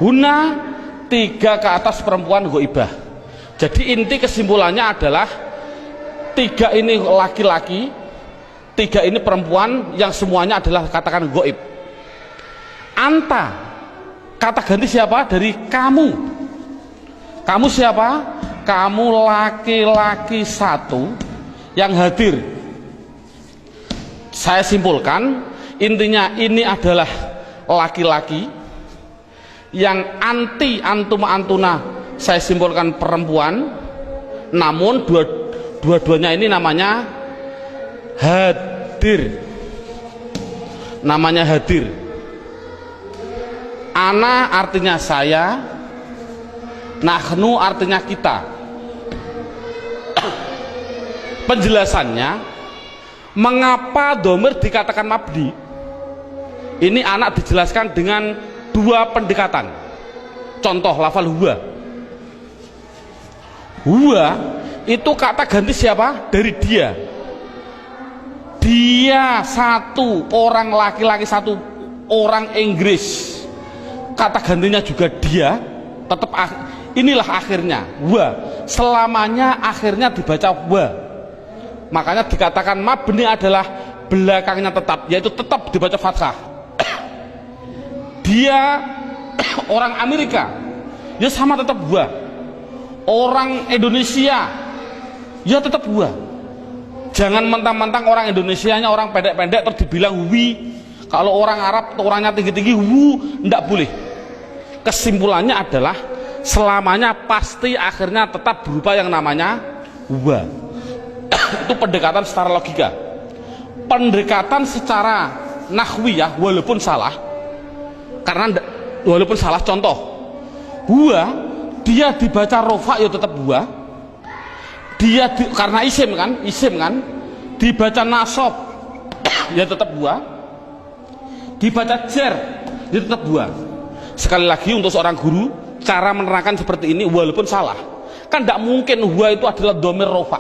S1: Huna 3 ke atas perempuan goibah. Jadi inti kesimpulannya adalah 3 ini laki-laki, 3 ini perempuan yang semuanya adalah katakan goib. Anta Kata ganti siapa? Dari kamu. Kamu siapa? Kamu laki-laki satu yang hadir. Saya simpulkan, intinya ini adalah laki-laki yang anti antuma antuna, saya simpulkan perempuan, namun dua-duanya ini namanya hadir. Namanya hadir. Ana artinya saya, nahnu artinya kita. Penjelasannya, mengapa domir dikatakan mabni? Ini anak dijelaskan dengan dua pendekatan. Contoh lafal huwa. Huwa itu kata ganti siapa? Dari dia. Dia satu, orang laki-laki satu, orang Inggris. Kata gantinya juga dia, tetap inilah akhirnya wa, selamanya akhirnya dibaca wa. Makanya dikatakan mabni adalah belakangnya tetap, yaitu tetap dibaca fathah. Dia orang Amerika, ya sama tetap wa. Orang Indonesia, ya tetap wa. Jangan mentang-mentang orang Indonesianya orang pendek-pendek terus dibilang wi. Kalau orang Arab orangnya tinggi-tinggi wu, ndak boleh. Kesimpulannya adalah selamanya pasti akhirnya tetap berupa yang namanya wa. Itu pendekatan secara logika. Pendekatan secara nahwiyah walaupun salah, karena walaupun salah, contoh huwa dia dibaca rofa ya tetap huwa. Dia karena isim kan dibaca nasab ya tetap huwa. Dibaca jar ya tetap huwa. Sekali lagi untuk seorang guru, cara menerangkan seperti ini walaupun salah, kan tidak mungkin huwa itu adalah domir rofa,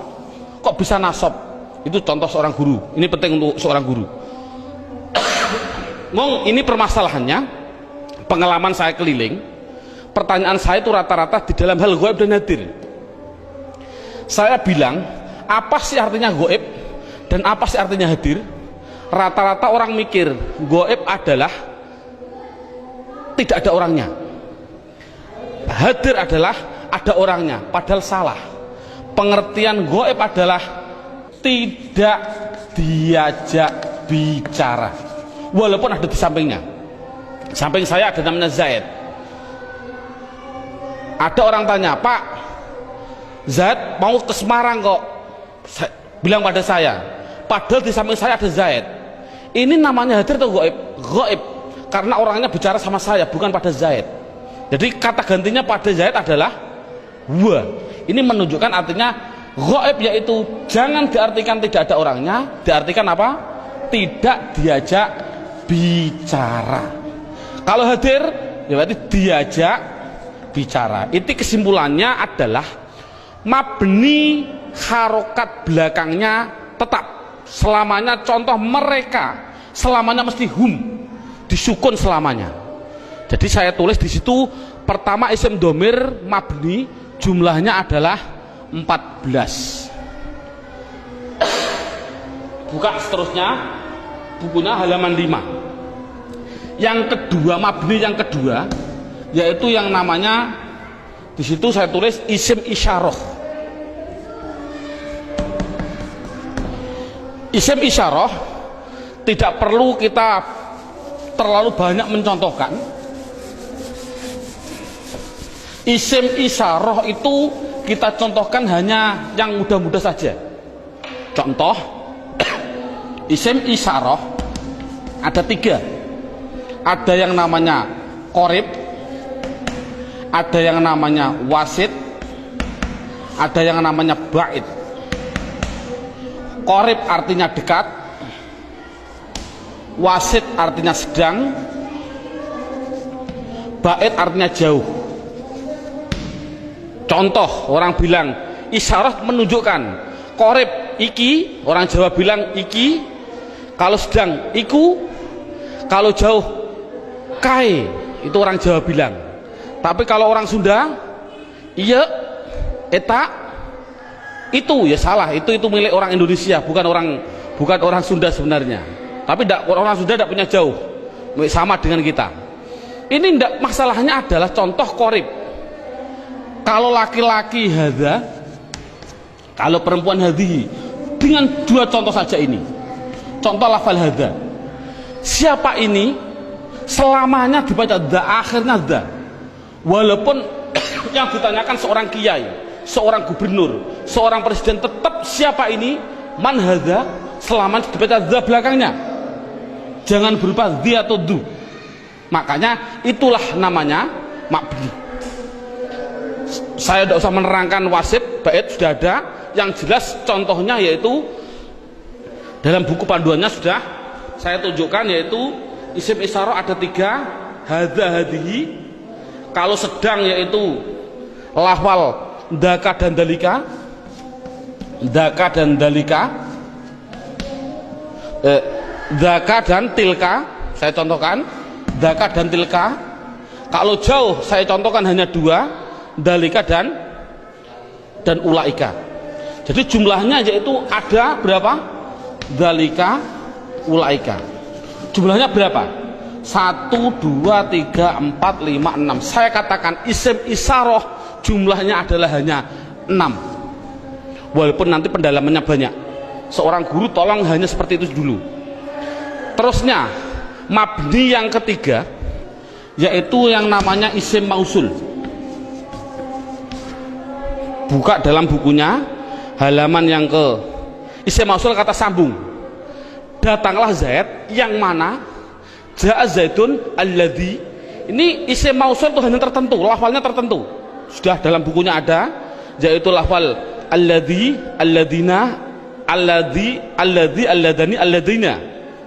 S1: kok bisa nasab. Itu contoh seorang guru, ini penting untuk seorang guru. Ngomong ini permasalahannya, pengalaman saya keliling, pertanyaan saya itu rata-rata di dalam hal gaib dan hadir. Saya bilang, apa sih artinya gaib dan apa sih artinya hadir? Rata-rata orang mikir gaib adalah tidak ada orangnya, hadir adalah ada orangnya, padahal salah. Pengertian gaib adalah tidak diajak bicara walaupun ada di sampingnya. Samping saya ada namanya Zaid. Ada orang tanya, Pak Zaid mau ke Semarang kok, bilang pada saya, padahal di samping saya ada Zaid. Ini namanya hadir atau gaib? Gaib, karena orangnya bicara sama saya, bukan pada Zaid. Jadi kata gantinya pada Zaid adalah wa. Ini menunjukkan artinya gaib, yaitu jangan diartikan tidak ada orangnya, diartikan apa? Tidak diajak bicara. Kalau hadir ya berarti diajak bicara. Itu kesimpulannya adalah mabni harokat belakangnya tetap selamanya. Contoh mereka selamanya mesti hum, disukun selamanya. Jadi saya tulis di situ pertama isim domir mabni jumlahnya adalah 14. Buka seterusnya bukunya halaman 5. Yang kedua, mabni yang kedua yaitu yang namanya di situ saya tulis isim isyarah. Isim isyarah tidak perlu kita terlalu banyak mencontohkan. Isim isyarah itu kita contohkan hanya yang mudah-mudah saja. Contoh isim isyarah ada 3. Ada yang namanya qorib, ada yang namanya wasit, ada yang namanya ba'id. Qorib artinya dekat, wasit artinya sedang, ba'id artinya jauh. Contoh orang bilang isyarat menunjukkan, qorib iki, orang Jawa bilang iki, kalau sedang iku, kalau jauh kai, itu orang Jawa bilang. Tapi kalau orang Sunda iya eta itu ya salah, itu milik orang Indonesia, bukan orang Sunda sebenarnya. Tapi orang Sunda tidak punya jauh, sama dengan kita. Ini ndak, masalahnya adalah contoh korib. Kalau laki-laki hadza, kalau perempuan hadhihi, dengan dua contoh saja ini. Contoh lafal hadza. Siapa ini? Selamanya dibaca dza, akhirnya dza. Walaupun yang ditanyakan seorang kiai, seorang gubernur, seorang presiden, tetap siapa ini? Man hadza, selamanya dibaca dza belakangnya. Jangan berupa dzi atau du. Makanya itulah namanya mabni. Saya tidak usah menerangkan wasif, bait sudah ada. Yang jelas contohnya yaitu dalam buku panduannya sudah saya tunjukkan, yaitu isim isyarah ada 3, hadza hadhihi. Kalau sedang yaitu lafal dzaka dan dalika, dzaka dan dalika, dzaka dan tilka. Saya contohkan dzaka dan tilka. Kalau jauh saya contohkan hanya 2, dalika dan ulaika. Jadi jumlahnya yaitu ada berapa? Dalika, ulaika. Jumlahnya berapa? 1, 2, 3, 4, 5, 6. Saya katakan isim isyarah jumlahnya adalah hanya 6. Walaupun nanti pendalamannya banyak. Seorang guru tolong hanya seperti itu dulu. Terusnya mabni yang ketiga yaitu yang namanya isim mausul. Buka dalam bukunya halaman yang ke isim mausul, kata sambung. Datanglah Zaid, yang mana ja'a Zaidun alladhi. Ini isim mausul itu hanya tertentu, lafalnya tertentu. Sudah dalam bukunya ada, yaitu lafal alladhi, alladina, alladhi, alladhi, alladani, alladina.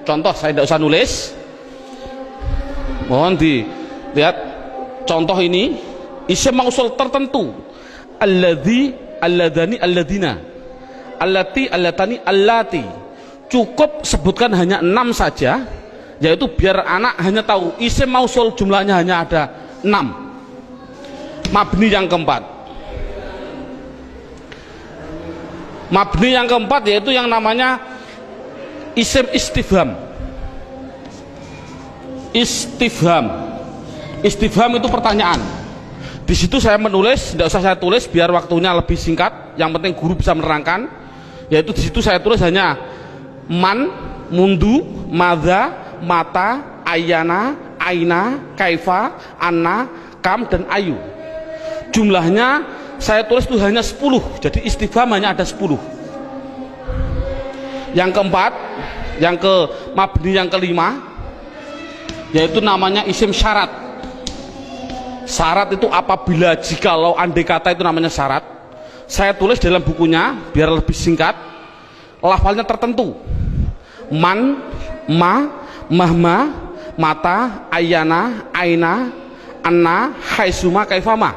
S1: Contoh saya tidak usah nulis, mohon dilihat contoh ini. Isim mausul tertentu, alladhi, alladani, alladina, allati, allatani, allati. Cukup sebutkan hanya 6 saja, yaitu biar anak hanya tahu isim mausul jumlahnya hanya ada 6. Mabni yang keempat, mabni yang keempat yaitu yang namanya isim istifham. Istifham, istifham itu pertanyaan. Di situ saya menulis, tidak usah saya tulis biar waktunya lebih singkat. Yang penting guru bisa menerangkan. Yaitu di situ saya tulis hanya man, mundu, madza, mata, ayana, aina, kaifa, anna, kam, dan ayu. Jumlahnya saya tulis itu hanya 10. Jadi istifham hanya ada 10. Yang keempat, yang ke mabni yang kelima, yaitu namanya isim syarat. Syarat itu apabila, jikalau, andai kata, itu namanya syarat. Saya tulis dalam bukunya biar lebih singkat. Lafalnya tertentu. Man, ma, mahma, mata, ayana, aina, anna, haisuma, kaifama.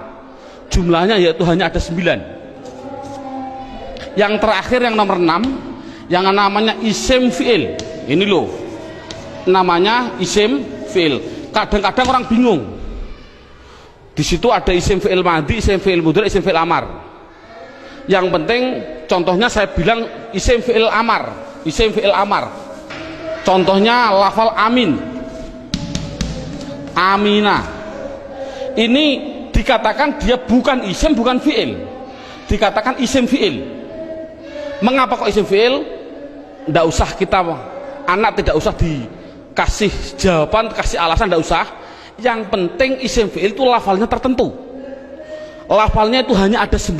S1: Jumlahnya yaitu hanya ada 9. Yang terakhir yang nomor 6, yang namanya isim fi'il. Ini loh, namanya isim fi'il. Kadang-kadang orang bingung. Di situ ada isim fi'il madhi, isim fi'il mudhari, isim fi'il amar. Yang penting contohnya saya bilang isim fi'il amar, isim fi'il amar. Contohnya lafal amin, amina. Ini dikatakan dia bukan isim, bukan fi'il. Dikatakan isim fi'il. Mengapa kok isim fi'il? Tidak usah kita, anak tidak usah dikasih jawaban, kasih alasan, tidak usah. Yang penting isim fi'il itu lafalnya tertentu. Lafalnya itu hanya ada 9.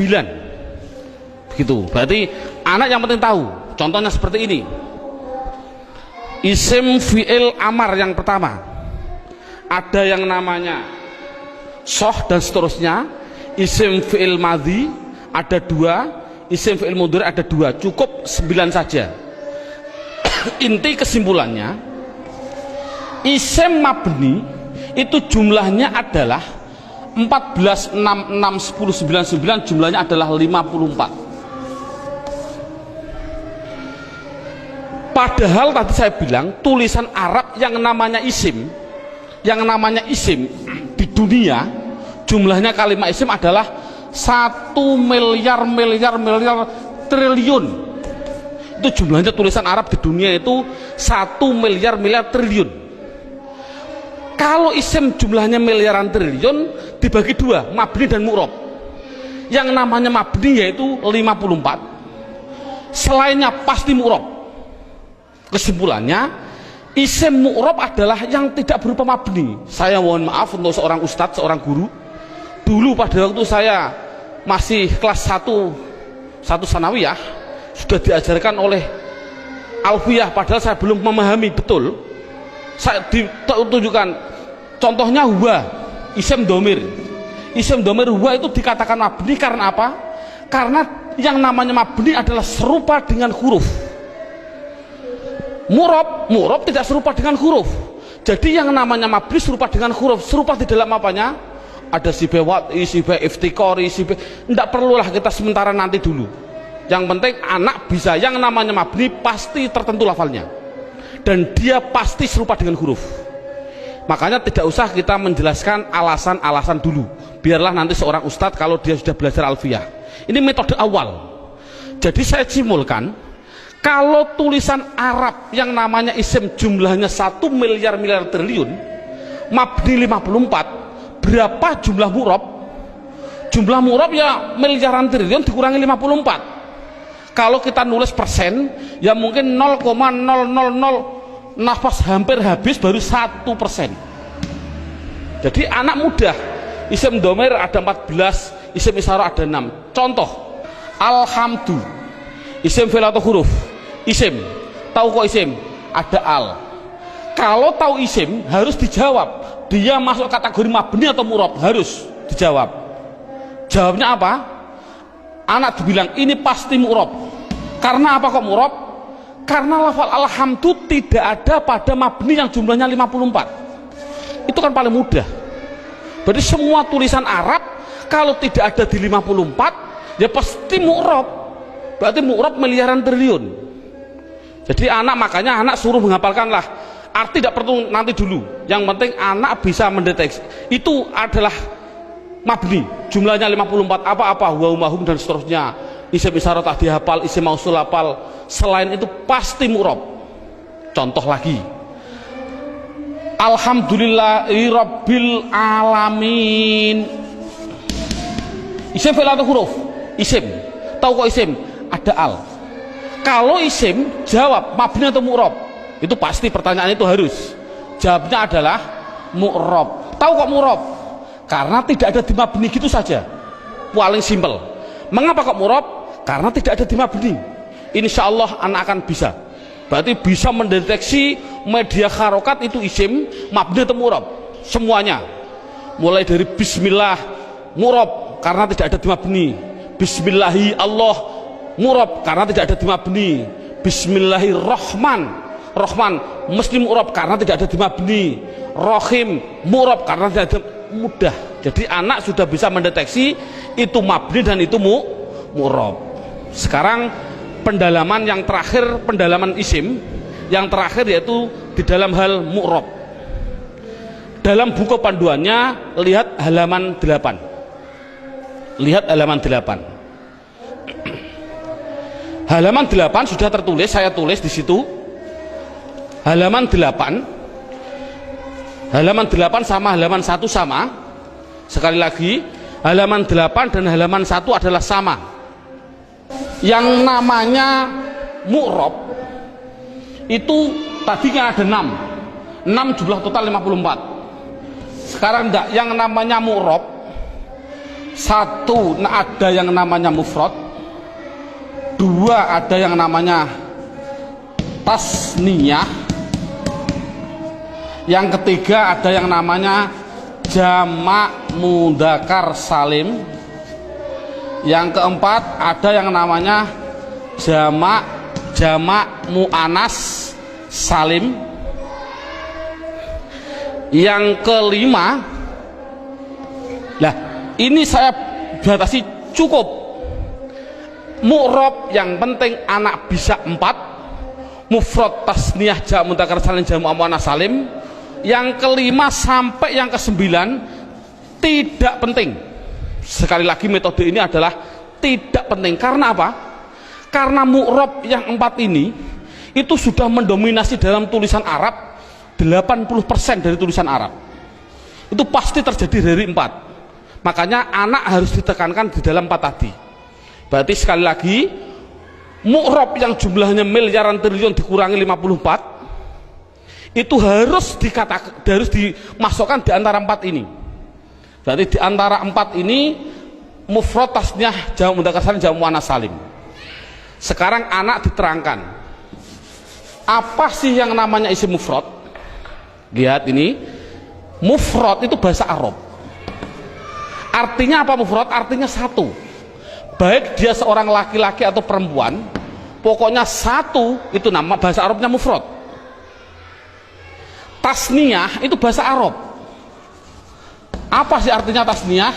S1: Begitu. Berarti anak yang penting tahu. Contohnya seperti ini. Isim fi'il amar yang pertama. Ada yang namanya soh dan seterusnya. Isim fi'il madhi ada 2. Isim fi'il mudhari ada 2. Cukup 9 saja. Inti kesimpulannya, isim mabni itu jumlahnya adalah 14, 6, 6, 10, 9, 9, jumlahnya adalah 54. Padahal tadi saya bilang tulisan Arab yang namanya isim di dunia jumlahnya kalimat isim adalah 1 miliar triliun. Itu jumlahnya tulisan Arab di dunia itu 1 miliar triliun. Kalau isim jumlahnya miliaran triliun dibagi dua, mabni dan mu'rob. Yang namanya mabni yaitu 54, selainnya pasti mu'rob. Kesimpulannya, isim mu'rob adalah yang tidak berupa mabni. Saya mohon maaf untuk seorang ustadz, seorang guru. Dulu pada waktu saya masih kelas 1 sanawiyah, sudah diajarkan oleh alfiyah, padahal saya belum memahami betul. Saya ditunjukkan contohnya huwa, isim domir. Isim domir huwa itu dikatakan mabni karena apa? Karena yang namanya mabni adalah serupa dengan huruf. Mu'rob tidak serupa dengan huruf. Jadi yang namanya mabni serupa dengan huruf. Serupa di dalam apanya? Ada sibe wat'i, sibe iftikori, sibe. Tidak perlulah kita sementara, nanti dulu. Yang penting anak bisa, yang namanya mabni pasti tertentu lafalnya, dan dia pasti serupa dengan huruf. Makanya tidak usah kita menjelaskan alasan-alasan dulu, biarlah nanti seorang ustadz kalau dia sudah belajar alfiyah. Ini metode awal. Jadi saya simulkan, kalau tulisan Arab yang namanya isim jumlahnya 1 miliar triliun, mabni 54, berapa jumlah mu'rob? Jumlah mu'rob ya miliaran triliun dikurangi 54. Kalau kita nulis persen, ya mungkin 0,000 nafas hampir habis baru 1%. Jadi anak mudah. Isim domir ada 14, isim isyarah ada 6. Contoh, alhamdu, isim fi'il atau huruf? Isim. Tahu kok isim? Ada al. Kalau tahu isim harus dijawab, dia masuk kategori mabni atau mu'rob, harus dijawab. Jawabnya apa? Anak dibilang ini pasti mu'rob. Karena apa kok mu'rob? Karena lafal alhamdu tidak ada pada mabni yang jumlahnya 54. Itu kan paling mudah. Berarti semua tulisan Arab kalau tidak ada di 54 ya pasti mu'rob. Berarti mu'rob miliaran triliun. Jadi makanya anak suruh menghafalkanlah. Arti tidak perlu nanti dulu. Yang penting anak bisa mendeteksi. Itu adalah mabni, jumlahnya 54, apa-apa, wa umahum dan seterusnya. Isim isyarah tak dihafal, isim mausul hafal. Selain itu pasti mu'rob. Contoh lagi, alhamdulillahi rabbil alamin. Isim fi'il atau huruf? Isim. Tahu kok isim? Ada al. Kalau isim, jawab mabni atau mu'rob? Itu pasti, pertanyaan itu harus. Jawabnya adalah mu'rob. Tahu kok mu'rob? Karena tidak ada di mabni, gitu saja. Paling simpel. Mengapa kok mu'rob? Karena tidak ada di mabni. Insya Allah anak akan bisa. Berarti bisa mendeteksi media harokat itu isim, mabni atau mu'rob. Semuanya. Mulai dari bismillah, mu'rob karena tidak ada di mabni. Bismillahi Allah, mu'rob karena tidak ada di mabni. Bismillahirrahman, Rahman mesti mu'rob karena tidak ada di mabni. Rohim, mu'rob karena tidak ada. Mudah. Jadi anak sudah bisa mendeteksi itu mabni dan itu mu'rob. Sekarang pendalaman yang terakhir, pendalaman isim yang terakhir, yaitu di dalam hal mu'rob. Dalam buku panduannya lihat halaman 8. Lihat halaman 8. Halaman 8 sudah tertulis, saya tulis di situ. Halaman 8. Halaman 8 sama halaman 1 sama. Sekali lagi, halaman 8 dan halaman 1 adalah sama. Yang namanya mu'rob itu tadi kan ada 6 jumlah total 54. Sekarang enggak, yang namanya mu'rob 1 ada yang namanya mufrad, 2 ada yang namanya tasniyah, yang ketiga ada yang namanya jamak mudzakkar salim, yang keempat ada yang namanya jamak muannas salim, yang kelima, lah ini saya batasi cukup mu'rob, yang penting anak bisa 4, mufrad, tasniyah, jamak mudzakkar salim, jamak muannas salim. Yang kelima sampai yang ke-9 tidak penting. Sekali lagi, metode ini adalah tidak penting. Karena apa? Karena mu'rob yang 4 ini itu sudah mendominasi dalam tulisan Arab 80% dari tulisan Arab itu pasti terjadi dari 4. Makanya anak harus ditekankan di dalam 4 tadi. Berarti sekali lagi, mu'rab yang jumlahnya miliaran triliun dikurangi 54 itu harus dimasukkan di antara 4 ini. Berarti di antara 4 ini mufrad, tasniyah, jamak mudzakkar salim, jamak muannats salim. Sekarang anak diterangkan apa sih yang namanya isim mufrad. Lihat ini, mufrad itu bahasa Arab. Artinya apa mufrad? Artinya satu. Baik dia seorang laki-laki atau perempuan, pokoknya satu, itu nama bahasa Arabnya mufrad. Tasniyah itu bahasa Arab. Apa sih artinya tasniyah?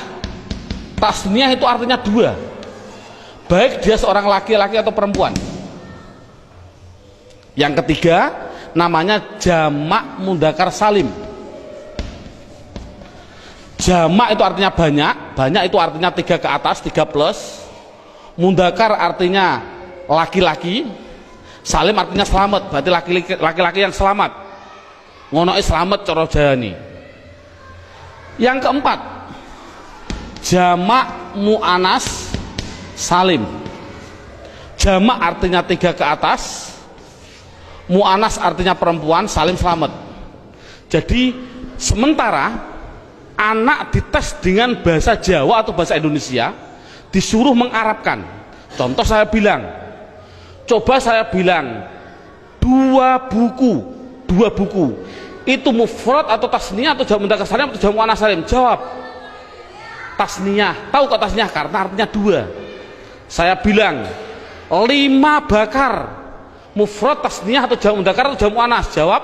S1: Tasniyah itu artinya 2. Baik dia seorang laki-laki atau perempuan. Yang ketiga namanya jamak mudzakkar salim. Jamak itu artinya banyak, banyak itu artinya 3 ke atas, 3 plus. Mudzakkar artinya laki-laki, salim artinya selamat, berarti laki-laki yang selamat. Ngono selamat cara jayani. Yang keempat, jamak muannats salim. Jamak artinya 3 ke atas, muannats artinya perempuan, salim selamat. Jadi sementara anak dites dengan bahasa Jawa atau bahasa Indonesia, disuruh mengarabkan. Contoh saya bilang, coba saya bilang 2 buku itu mufrad atau tasniyah atau jamak mudzakkar salim atau jamak muannats salim? Jawab tasniyah. Tahu kok tasniyah? Karena artinya 2. Saya bilang 5 bakar, mufrad, tasniyah atau jamak mudzakkar atau jamak muannats? Jawab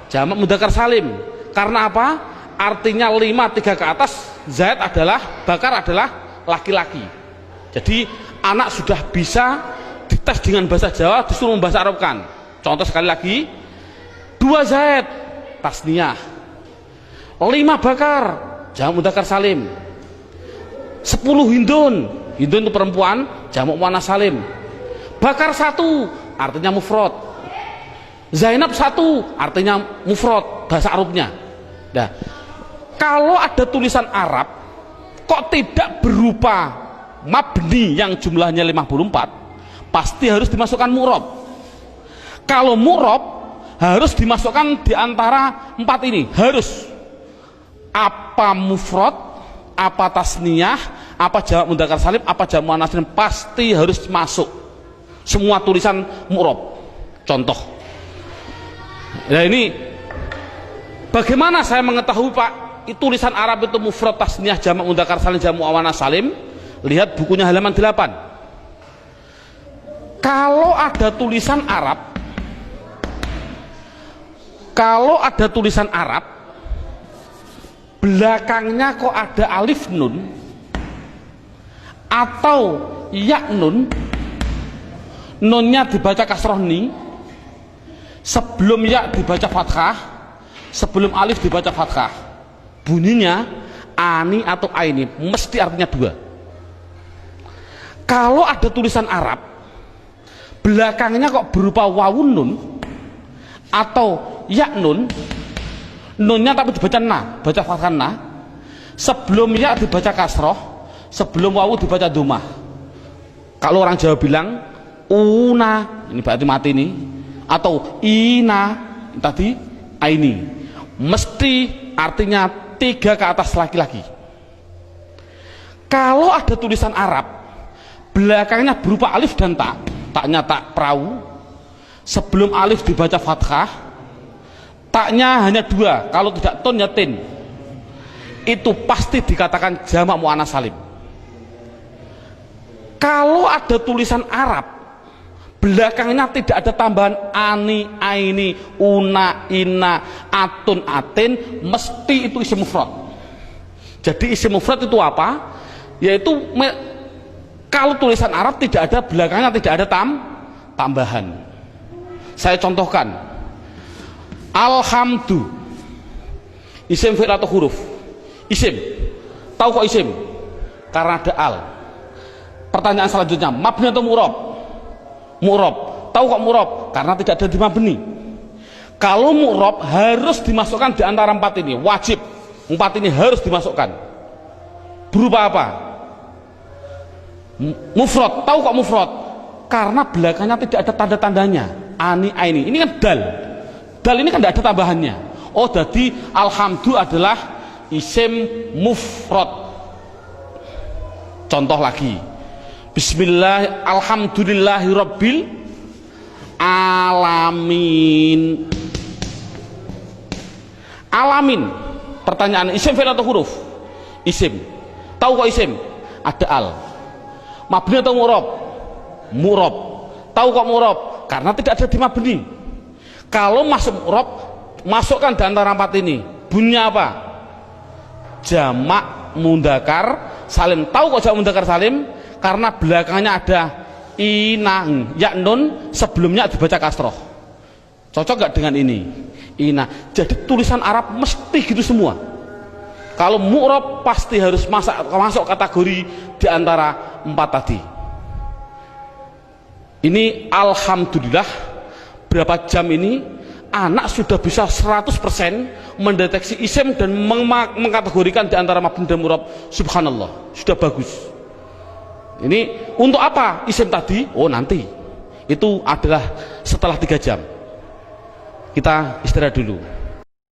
S1: jamak mudzakkar salim. Karena apa? Artinya 5 3 ke atas, zaid adalah, bakar adalah laki-laki. Jadi anak sudah bisa dites dengan bahasa Jawa, disuruh membahasa Arabkan. Contoh sekali lagi, 2 zaid tasniyah, 5 bakar jamak mudzakkar salim, 10 hindun, hindun itu perempuan, jamak muannats salim. Bakar 1 artinya mufrad, Zainab 1 artinya mufrad bahasa Arabnya. Nah, kalau ada tulisan Arab kok tidak berupa mabni yang jumlahnya 54, pasti harus dimasukkan mu'rab. Kalau mu'rab harus dimasukkan di antara 4 ini, harus apa mufrad, apa tasniyah, apa jamak mudzakkar salim, apa jamak muannats salim, pasti harus masuk semua tulisan mu'rab. Contoh, nah ini bagaimana saya mengetahui Pak tulisan Arab itu mufrad, tasniyah, jamak mudzakkar salim, jamak muannats salim? Lihat bukunya halaman 8. Kalau ada tulisan Arab, belakangnya kok ada alif nun atau ya nun, nunnya dibaca kasroh ni, sebelum ya dibaca fathah, sebelum alif dibaca fathah, bunyinya ani atau aini, mesti artinya 2. Kalau ada tulisan Arab belakangnya kok berupa wawun nun atau ya nun, nunnya tapi dibaca na, baca fathah na, sebelum ya dibaca kasroh, sebelum wawu dibaca domah. Kalau orang Jawa bilang una, ini berarti mati nih, atau ina tadi aini, mesti artinya 3 ke atas laki-laki. Kalau ada tulisan Arab belakangnya berupa alif dan tak, taknya tak perahu, sebelum alif dibaca fathah, taknya hanya 2, kalau tidak ton ya tin, itu pasti dikatakan jamak muannats salim. Kalau ada tulisan Arab belakangnya tidak ada tambahan ani, aini, una, ina, atun, atin, mesti itu isim mufrad. Jadi isim mufrad itu apa? Yaitu kalau tulisan Arab tidak ada belakangnya tidak ada tambahan. Saya contohkan, alhamdu, isim fi'il atau huruf? Isim. Tahu kok isim? Karena ada al. Pertanyaan selanjutnya, mabni atau mu'rab? Mu'rab. Tahu kok mu'rab? Karena tidak ada di mabni. Kalau mu'rob harus dimasukkan di antara empat ini, wajib. Empat ini harus dimasukkan. Berupa apa? Mufrad. Tahu kok mufrad? Karena belakangnya tidak ada tanda-tandanya. Ani, aini. Ini kan dal. Dal ini kan tidak ada tambahannya. Oh, jadi alhamdu adalah isim mufrad. Contoh lagi. Bismillah, alhamdulillahirabbil alamin. Alamin. Pertanyaan, isim fi'il atau huruf? Isim. Tahu kok isim? Ada al. Mabni atau mu'rob? Mu'rob. Tahu kok mu'rob? Karena tidak ada di mabni. Kalau masuk mu'rob, masukkan di antara empat ini. Bunyinya apa? Jamak mudzakkar salim. Tahu kok jamak mudzakkar salim? Karena belakangnya ada inang, ya nun, sebelumnya dibaca kasroh. Cocok gak dengan ini? Ina. Jadi tulisan Arab mesti gitu semua. Kalau mu'rob pasti harus masuk kategori di antara empat tadi. Ini alhamdulillah berapa jam ini anak sudah bisa 100% mendeteksi isim dan mengkategorikan di antara mabni dan mu'rob. Subhanallah, sudah bagus. Ini untuk apa isim tadi? Oh, nanti. Itu adalah setelah 3 jam. Kita istirahat dulu.